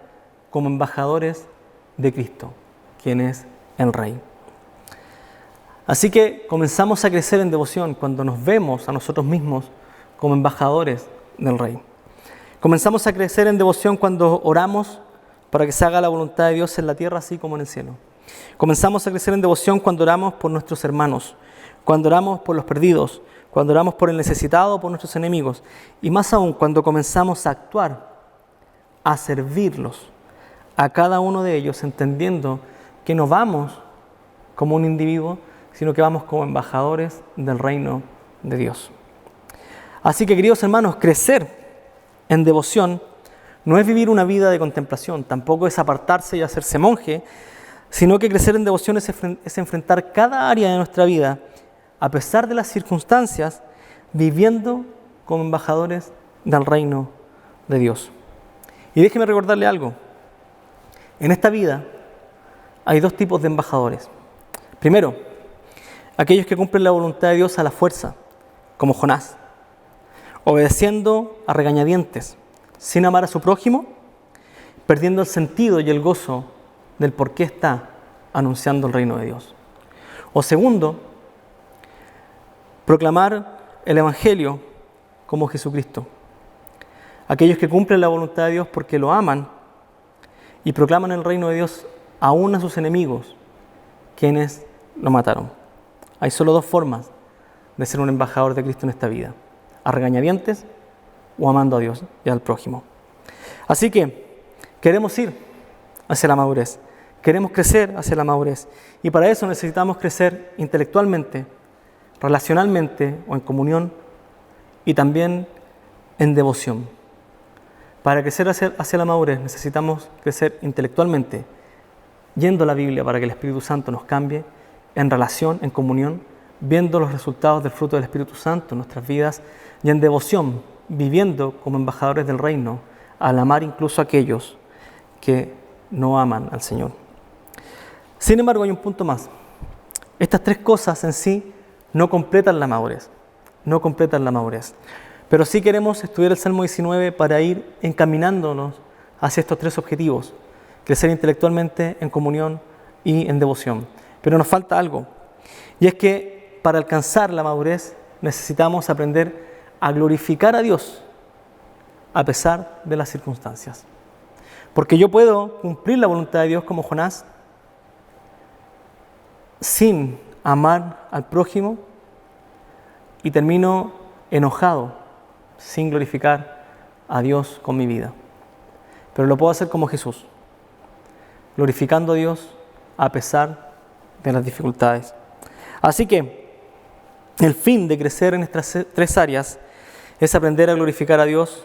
como embajadores de Cristo, quien es el Rey. Así que comenzamos a crecer en devoción cuando nos vemos a nosotros mismos como embajadores del Rey. Comenzamos a crecer en devoción cuando oramos para que se haga la voluntad de Dios en la tierra así como en el cielo. Comenzamos a crecer en devoción cuando oramos por nuestros hermanos, cuando oramos por los perdidos, cuando oramos por el necesitado, por nuestros enemigos, y más aún cuando comenzamos a actuar, a servirlos, a cada uno de ellos, entendiendo que no vamos como un individuo, sino que vamos como embajadores del reino de Dios. Así que, queridos hermanos, crecer en devoción no es vivir una vida de contemplación, tampoco es apartarse y hacerse monje, sino que crecer en devoción es enfrentar cada área de nuestra vida, a pesar de las circunstancias, viviendo como embajadores del reino de Dios. Y déjeme recordarle algo. En esta vida hay dos tipos de embajadores. Primero, aquellos que cumplen la voluntad de Dios a la fuerza, como Jonás, obedeciendo a regañadientes, sin amar a su prójimo, perdiendo el sentido y el gozo del por qué está anunciando el reino de Dios. O segundo, proclamar el Evangelio como Jesucristo. Aquellos que cumplen la voluntad de Dios porque lo aman y proclaman el reino de Dios aún a sus enemigos, quienes lo mataron. Hay solo dos formas de ser un embajador de Cristo en esta vida: a regañadientes o amando a Dios y al prójimo. Así que queremos ir hacia la madurez, queremos crecer hacia la madurez, y para eso necesitamos crecer intelectualmente, relacionalmente o en comunión, y también en devoción. Para crecer hacia la madurez necesitamos crecer intelectualmente, yendo a la Biblia para que el Espíritu Santo nos cambie, en relación, en comunión, viendo los resultados del fruto del Espíritu Santo en nuestras vidas, y en devoción, viviendo como embajadores del reino, al amar incluso a aquellos que no aman al Señor. Sin embargo, hay un punto más. Estas tres cosas en sí no completan la madurez, pero sí queremos estudiar el Salmo 19 para ir encaminándonos hacia estos tres objetivos: crecer intelectualmente, en comunión y en devoción. Pero nos falta algo, y es que para alcanzar la madurez necesitamos aprender a glorificar a Dios a pesar de las circunstancias. Porque yo puedo cumplir la voluntad de Dios como Jonás sin amar al prójimo y termino enojado, sin glorificar a Dios con mi vida. Pero lo puedo hacer como Jesús, glorificando a Dios a pesar de las dificultades. Así que el fin de crecer en estas tres áreas es aprender a glorificar a Dios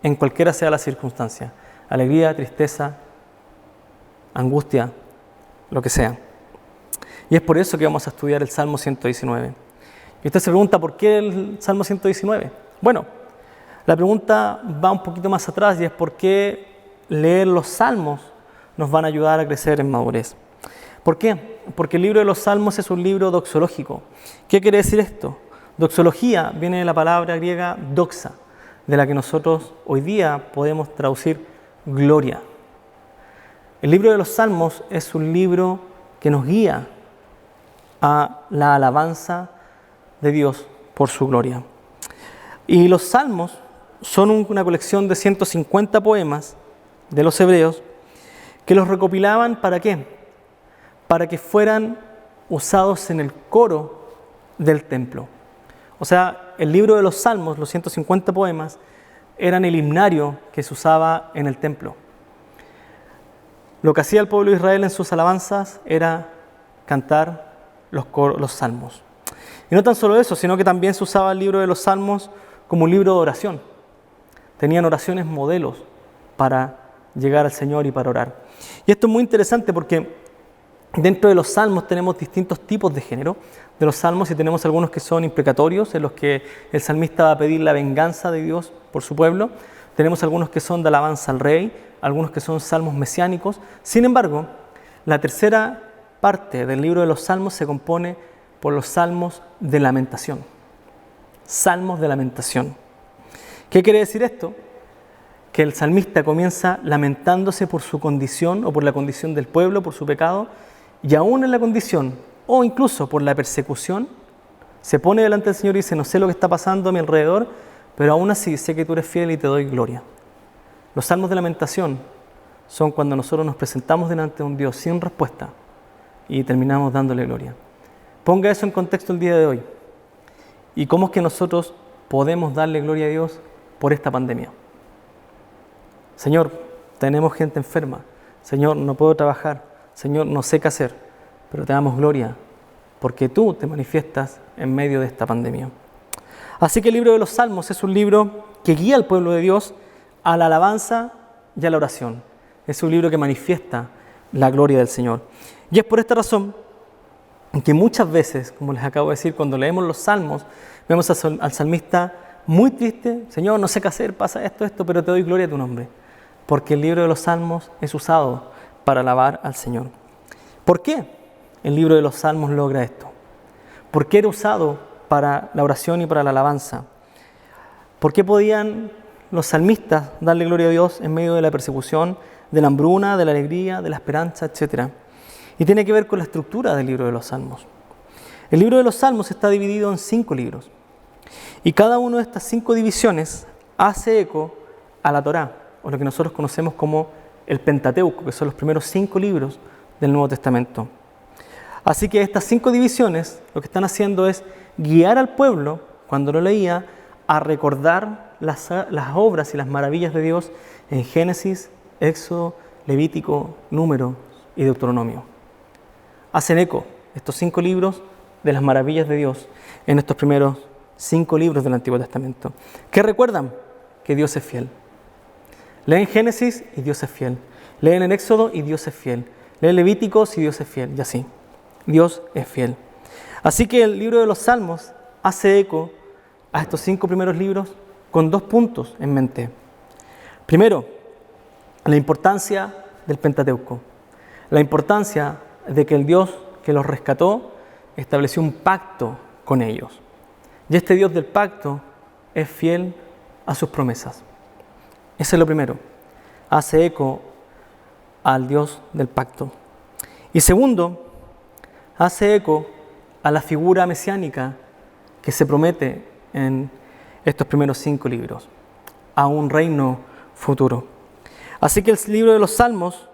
en cualquiera sea la circunstancia: alegría, tristeza, angustia, lo que sea. Y es por eso que vamos a estudiar el Salmo 119. Y usted se pregunta, ¿por qué el Salmo 119? Bueno, la pregunta va un poquito más atrás, y es por qué leer los Salmos nos van a ayudar a crecer en madurez. ¿Por qué? Porque el libro de los Salmos es un libro doxológico. ¿Qué quiere decir esto? Doxología viene de la palabra griega doxa, de la que nosotros hoy día podemos traducir gloria. El libro de los Salmos es un libro que nos guía a la alabanza de Dios por su gloria. Y los Salmos son una colección de 150 poemas de los hebreos que los recopilaban ¿para qué? Para que fueran usados en el coro del templo. O sea, el libro de los Salmos, los 150 poemas, eran el himnario que se usaba en el templo. Lo que hacía el pueblo de Israel en sus alabanzas era cantar los salmos. Y no tan solo eso, sino que también se usaba el libro de los Salmos como un libro de oración. Tenían oraciones modelos para llegar al Señor y para orar. Y esto es muy interesante porque dentro de los salmos tenemos distintos tipos de género de los salmos, y tenemos algunos que son imprecatorios, en los que el salmista va a pedir la venganza de Dios por su pueblo. Tenemos algunos que son de alabanza al rey, algunos que son salmos mesiánicos. Sin embargo, la tercera parte del libro de los salmos se compone por los salmos de lamentación. Salmos de lamentación. ¿Qué quiere decir esto? Que el salmista comienza lamentándose por su condición o por la condición del pueblo, por su pecado, y aún en la condición o incluso por la persecución, se pone delante del Señor y dice: no sé lo que está pasando a mi alrededor, pero aún así sé que tú eres fiel y te doy gloria. Los salmos de lamentación son cuando nosotros nos presentamos delante de un Dios sin respuesta y terminamos dándole gloria. Ponga eso en contexto el día de hoy. ¿Y cómo es que nosotros podemos darle gloria a Dios por esta pandemia? Señor, tenemos gente enferma. Señor, no puedo trabajar. Señor, no sé qué hacer. Pero te damos gloria porque tú te manifiestas en medio de esta pandemia. Así que el libro de los Salmos es un libro que guía al pueblo de Dios a la alabanza y a la oración. Es un libro que manifiesta la gloria del Señor. Y es por esta razón que muchas veces, como les acabo de decir, cuando leemos los Salmos, vemos al salmista muy triste. Señor, no sé qué hacer, pasa esto, pero te doy gloria a tu nombre. Porque el libro de los Salmos es usado para alabar al Señor. ¿Por qué el libro de los Salmos logra esto? ¿Por qué era usado para la oración y para la alabanza? ¿Por qué podían los salmistas darle gloria a Dios en medio de la persecución, de la hambruna, de la alegría, de la esperanza, etcétera? Y tiene que ver con la estructura del libro de los Salmos. El libro de los Salmos está dividido en 5 libros. Y cada una de estas 5 divisiones hace eco a la Torá, o lo que nosotros conocemos como el Pentateuco, que son los primeros 5 libros del Nuevo Testamento. Así que estas 5 divisiones lo que están haciendo es guiar al pueblo, cuando lo leía, a recordar las obras y las maravillas de Dios en Génesis, Éxodo, Levítico, Número y Deuteronomio. Hacen eco estos 5 libros de las maravillas de Dios en estos primeros 5 libros del Antiguo Testamento. ¿Qué recuerdan? Que Dios es fiel. Leen Génesis y Dios es fiel. Leen en Éxodo y Dios es fiel. Leen Levíticos y Dios es fiel. Y así. Dios es fiel. Así que el libro de los Salmos hace eco a estos 5 primeros libros con 2 puntos en mente. Primero, la importancia del Pentateuco. La importancia de que el Dios que los rescató estableció un pacto con ellos. Y este Dios del pacto es fiel a sus promesas. Ese es lo primero. Hace eco al Dios del pacto. Y segundo, hace eco a la figura mesiánica que se promete en estos primeros 5 libros, a un reino futuro. Así que el libro de los Salmos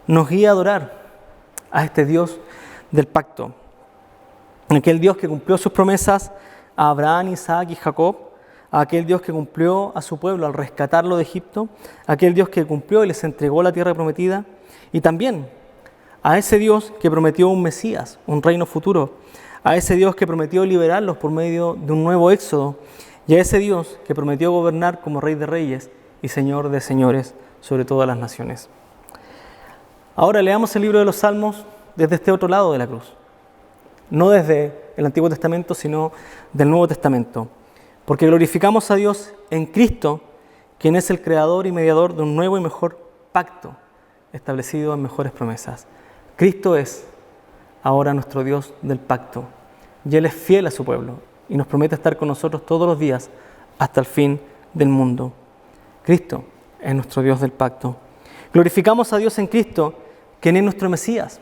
nos guía a adorar a este Dios del pacto, aquel Dios que cumplió sus promesas a Abraham, Isaac y Jacob, a aquel Dios que cumplió a su pueblo al rescatarlo de Egipto, aquel Dios que cumplió y les entregó la tierra prometida, y también a ese Dios que prometió un Mesías, un reino futuro, a ese Dios que prometió liberarlos por medio de un nuevo éxodo, y a ese Dios que prometió gobernar como Rey de Reyes y Señor de Señores sobre todas las naciones. Ahora leamos el libro de los Salmos desde este otro lado de la cruz, no desde el Antiguo Testamento, sino del Nuevo Testamento, porque glorificamos a Dios en Cristo, quien es el creador y mediador de un nuevo y mejor pacto establecido en mejores promesas. Cristo es ahora nuestro Dios del pacto, y Él es fiel a su pueblo y nos promete estar con nosotros todos los días hasta el fin del mundo. Cristo es nuestro Dios del pacto. Glorificamos a Dios en Cristo, quien es nuestro Mesías.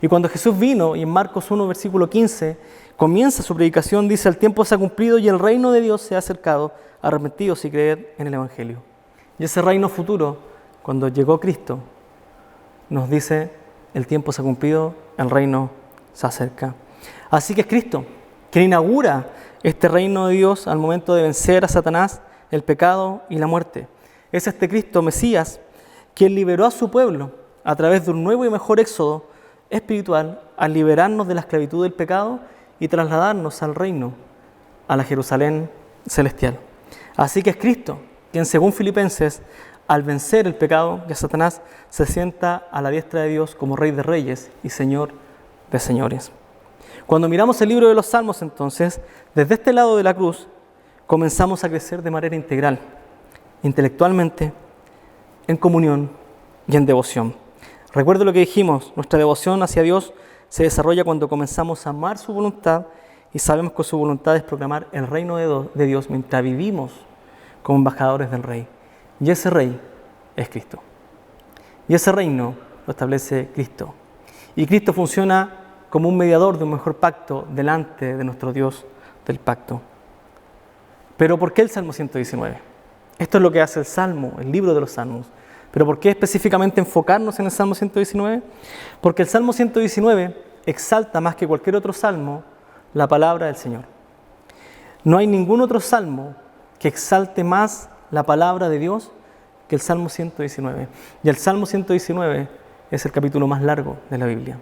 Y cuando Jesús vino, y en Marcos 1, versículo 15, comienza su predicación, dice: el tiempo se ha cumplido y el reino de Dios se ha acercado, arrepentidos y creed en el Evangelio. Y ese reino futuro, cuando llegó Cristo, nos dice: el tiempo se ha cumplido, el reino se acerca. Así que es Cristo quien inaugura este reino de Dios al momento de vencer a Satanás, el pecado y la muerte. Es este Cristo, Mesías, quien liberó a su pueblo a través de un nuevo y mejor éxodo espiritual al liberarnos de la esclavitud del pecado y trasladarnos al reino, a la Jerusalén celestial. Así que es Cristo quien, según Filipenses, al vencer el pecado y a Satanás, se sienta a la diestra de Dios como Rey de Reyes y Señor de Señores. Cuando miramos el libro de los Salmos, entonces, desde este lado de la cruz, comenzamos a crecer de manera integral, intelectualmente, en comunión y en devoción. Recuerdo lo que dijimos, nuestra devoción hacia Dios se desarrolla cuando comenzamos a amar su voluntad y sabemos que su voluntad es proclamar el reino de Dios mientras vivimos como embajadores del Rey. Y ese Rey es Cristo. Y ese reino lo establece Cristo. Y Cristo funciona como un mediador de un mejor pacto delante de nuestro Dios del pacto. Pero ¿por qué el Salmo 119? Esto es lo que hace el Salmo, el libro de los Salmos. ¿Pero por qué específicamente enfocarnos en el Salmo 119? Porque el Salmo 119 exalta más que cualquier otro salmo la palabra del Señor. No hay ningún otro salmo que exalte más la palabra de Dios que el Salmo 119. Y el Salmo 119 es el capítulo más largo de la Biblia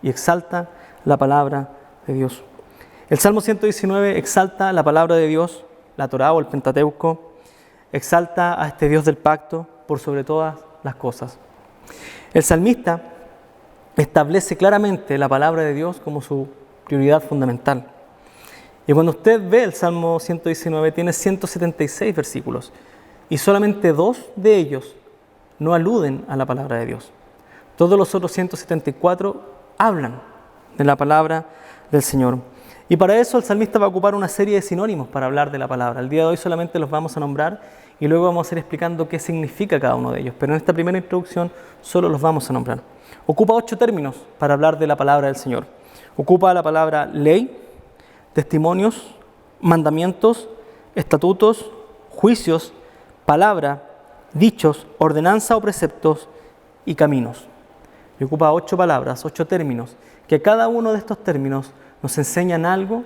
y exalta la palabra de Dios. El Salmo 119 exalta la palabra de Dios, la Torá o el Pentateuco, exalta a este Dios del pacto por sobre todas las cosas. El salmista establece claramente la palabra de Dios como su prioridad fundamental. Y cuando usted ve el Salmo 119, tiene 176 versículos y solamente 2 de ellos no aluden a la palabra de Dios. Todos los otros 174 hablan de la palabra del Señor. Y para eso el salmista va a ocupar una serie de sinónimos para hablar de la palabra. El día de hoy solamente los vamos a nombrar y luego vamos a ir explicando qué significa cada uno de ellos. Pero en esta primera introducción solo los vamos a nombrar. Ocupa 8 términos para hablar de la palabra del Señor. Ocupa la palabra ley, testimonios, mandamientos, estatutos, juicios, palabra, dichos, ordenanza o preceptos y caminos. Y ocupa 8 palabras, 8 términos, que cada uno de estos términos nos enseñan algo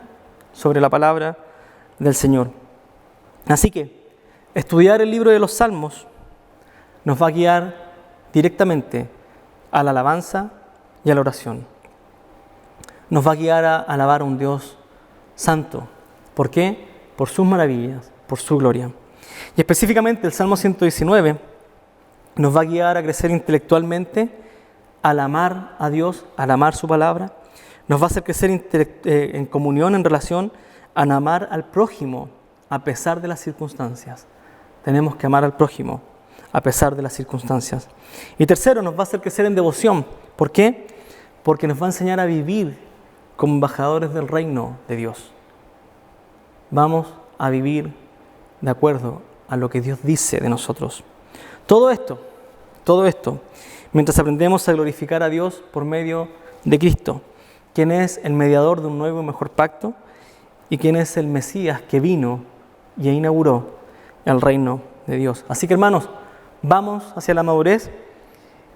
sobre la palabra del Señor. Así que estudiar el libro de los Salmos nos va a guiar directamente a la alabanza y a la oración. Nos va a guiar a alabar a un Dios santo. ¿Por qué? Por sus maravillas, por su gloria. Y específicamente el Salmo 119 nos va a guiar a crecer intelectualmente, al amar a Dios, al amar su palabra. Nos va a hacer crecer en comunión, en relación, a amar al prójimo a pesar de las circunstancias. Tenemos que amar al prójimo a pesar de las circunstancias. Y tercero, nos va a hacer crecer en devoción. ¿Por qué? Porque nos va a enseñar a vivir como embajadores del reino de Dios. Vamos a vivir de acuerdo a lo que Dios dice de nosotros. Todo esto, mientras aprendemos a glorificar a Dios por medio de Cristo, quien es el mediador de un nuevo y mejor pacto y quien es el Mesías que vino y inauguró el reino de Dios. Así que, hermanos, vamos hacia la madurez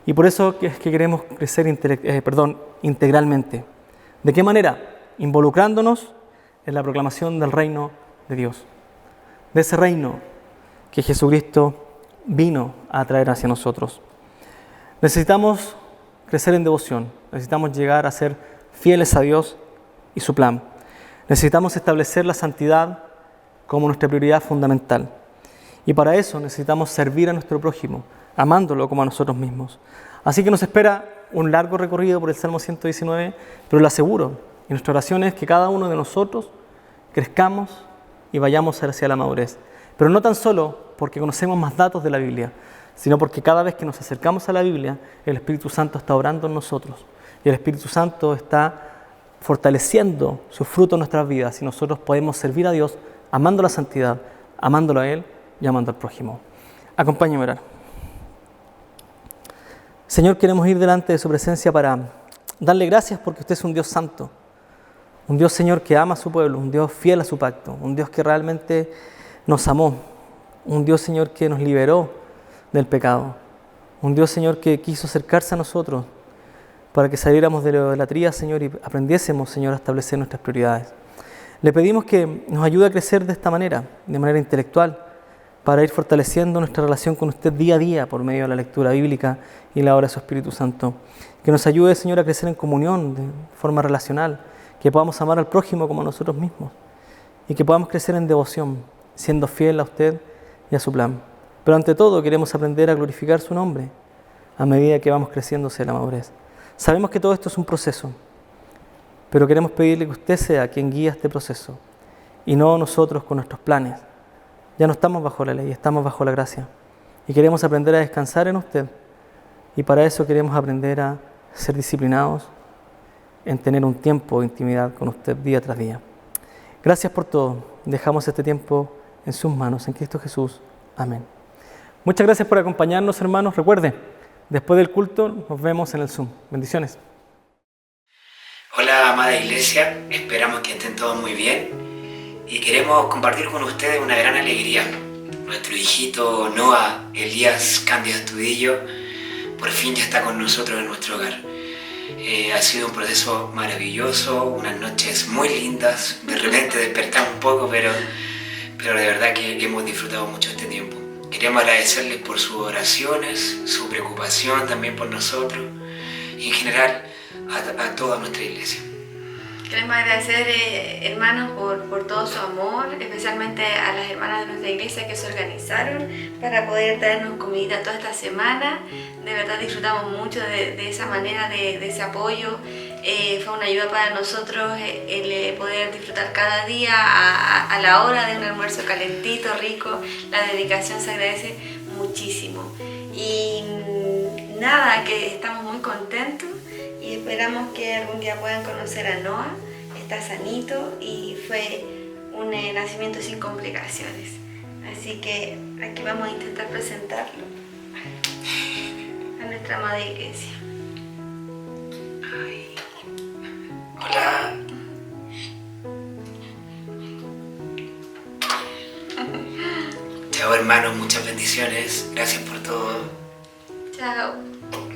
y por eso es que queremos crecer integralmente. ¿De qué manera? Involucrándonos en la proclamación del reino de Dios, de ese reino que Jesucristo vino a traer hacia nosotros. Necesitamos crecer en devoción, necesitamos llegar a ser fieles a Dios y su plan. Necesitamos establecer la santidad como nuestra prioridad fundamental. Y para eso necesitamos servir a nuestro prójimo, amándolo como a nosotros mismos. Así que nos espera un largo recorrido por el Salmo 119, pero lo aseguro, y nuestra oración es que cada uno de nosotros crezcamos y vayamos hacia la madurez. Pero no tan solo porque conocemos más datos de la Biblia, sino porque cada vez que nos acercamos a la Biblia, el Espíritu Santo está obrando en nosotros. Y el Espíritu Santo está fortaleciendo su fruto en nuestras vidas y nosotros podemos servir a Dios amando la santidad, amándolo a Él y amando al prójimo. Acompáñame a orar. Señor, queremos ir delante de su presencia para darle gracias porque usted es un Dios santo, un Dios, Señor, que ama a su pueblo, un Dios fiel a su pacto, un Dios que realmente nos amó, un Dios, Señor, que nos liberó del pecado, un Dios, Señor, que quiso acercarse a nosotros para que saliéramos de la idolatría, Señor, y aprendiésemos, Señor, a establecer nuestras prioridades. Le pedimos que nos ayude a crecer de esta manera, de manera intelectual, para ir fortaleciendo nuestra relación con usted día a día por medio de la lectura bíblica y la obra de su Espíritu Santo. Que nos ayude, Señor, a crecer en comunión, de forma relacional, que podamos amar al prójimo como a nosotros mismos y que podamos crecer en devoción, siendo fiel a usted y a su plan. Pero ante todo queremos aprender a glorificar su nombre a medida que vamos creciendo hacia la madurez. Sabemos que todo esto es un proceso, pero queremos pedirle que usted sea quien guíe este proceso y no nosotros con nuestros planes. Ya no estamos bajo la ley, estamos bajo la gracia y queremos aprender a descansar en usted y para eso queremos aprender a ser disciplinados en tener un tiempo de intimidad con usted día tras día. Gracias por todo. Dejamos este tiempo en sus manos, en Cristo Jesús. Amén. Muchas gracias por acompañarnos, hermanos. Recuerde, después del culto nos vemos en el Zoom. Bendiciones. Hola, amada iglesia. Esperamos que estén todos muy bien. y queremos compartir con ustedes una gran alegría. Nuestro hijito Noah Elías Cándido Estudillo por fin ya está con nosotros en nuestro hogar. Ha sido un proceso maravilloso, unas noches muy lindas, de repente despertamos un poco, pero de verdad que hemos disfrutado mucho este tiempo. Queremos agradecerles por sus oraciones, su preocupación también por nosotros y en general a toda nuestra iglesia. Queremos agradecer, hermanos, por todo su amor, especialmente a las hermanas de nuestra iglesia que se organizaron para poder darnos comida toda esta semana. De verdad disfrutamos mucho de esa manera, de ese apoyo. Fue una ayuda para nosotros el poder disfrutar cada día a la hora de un almuerzo calentito, rico. La dedicación se agradece muchísimo. Y nada, que estamos muy contentos. Y esperamos que algún día puedan conocer a Noah. Está sanito y fue un nacimiento sin complicaciones. Así que aquí vamos a intentar presentarlo a nuestra amada iglesia. Hola. Chao hermanos, muchas bendiciones. Gracias por todo. Chao.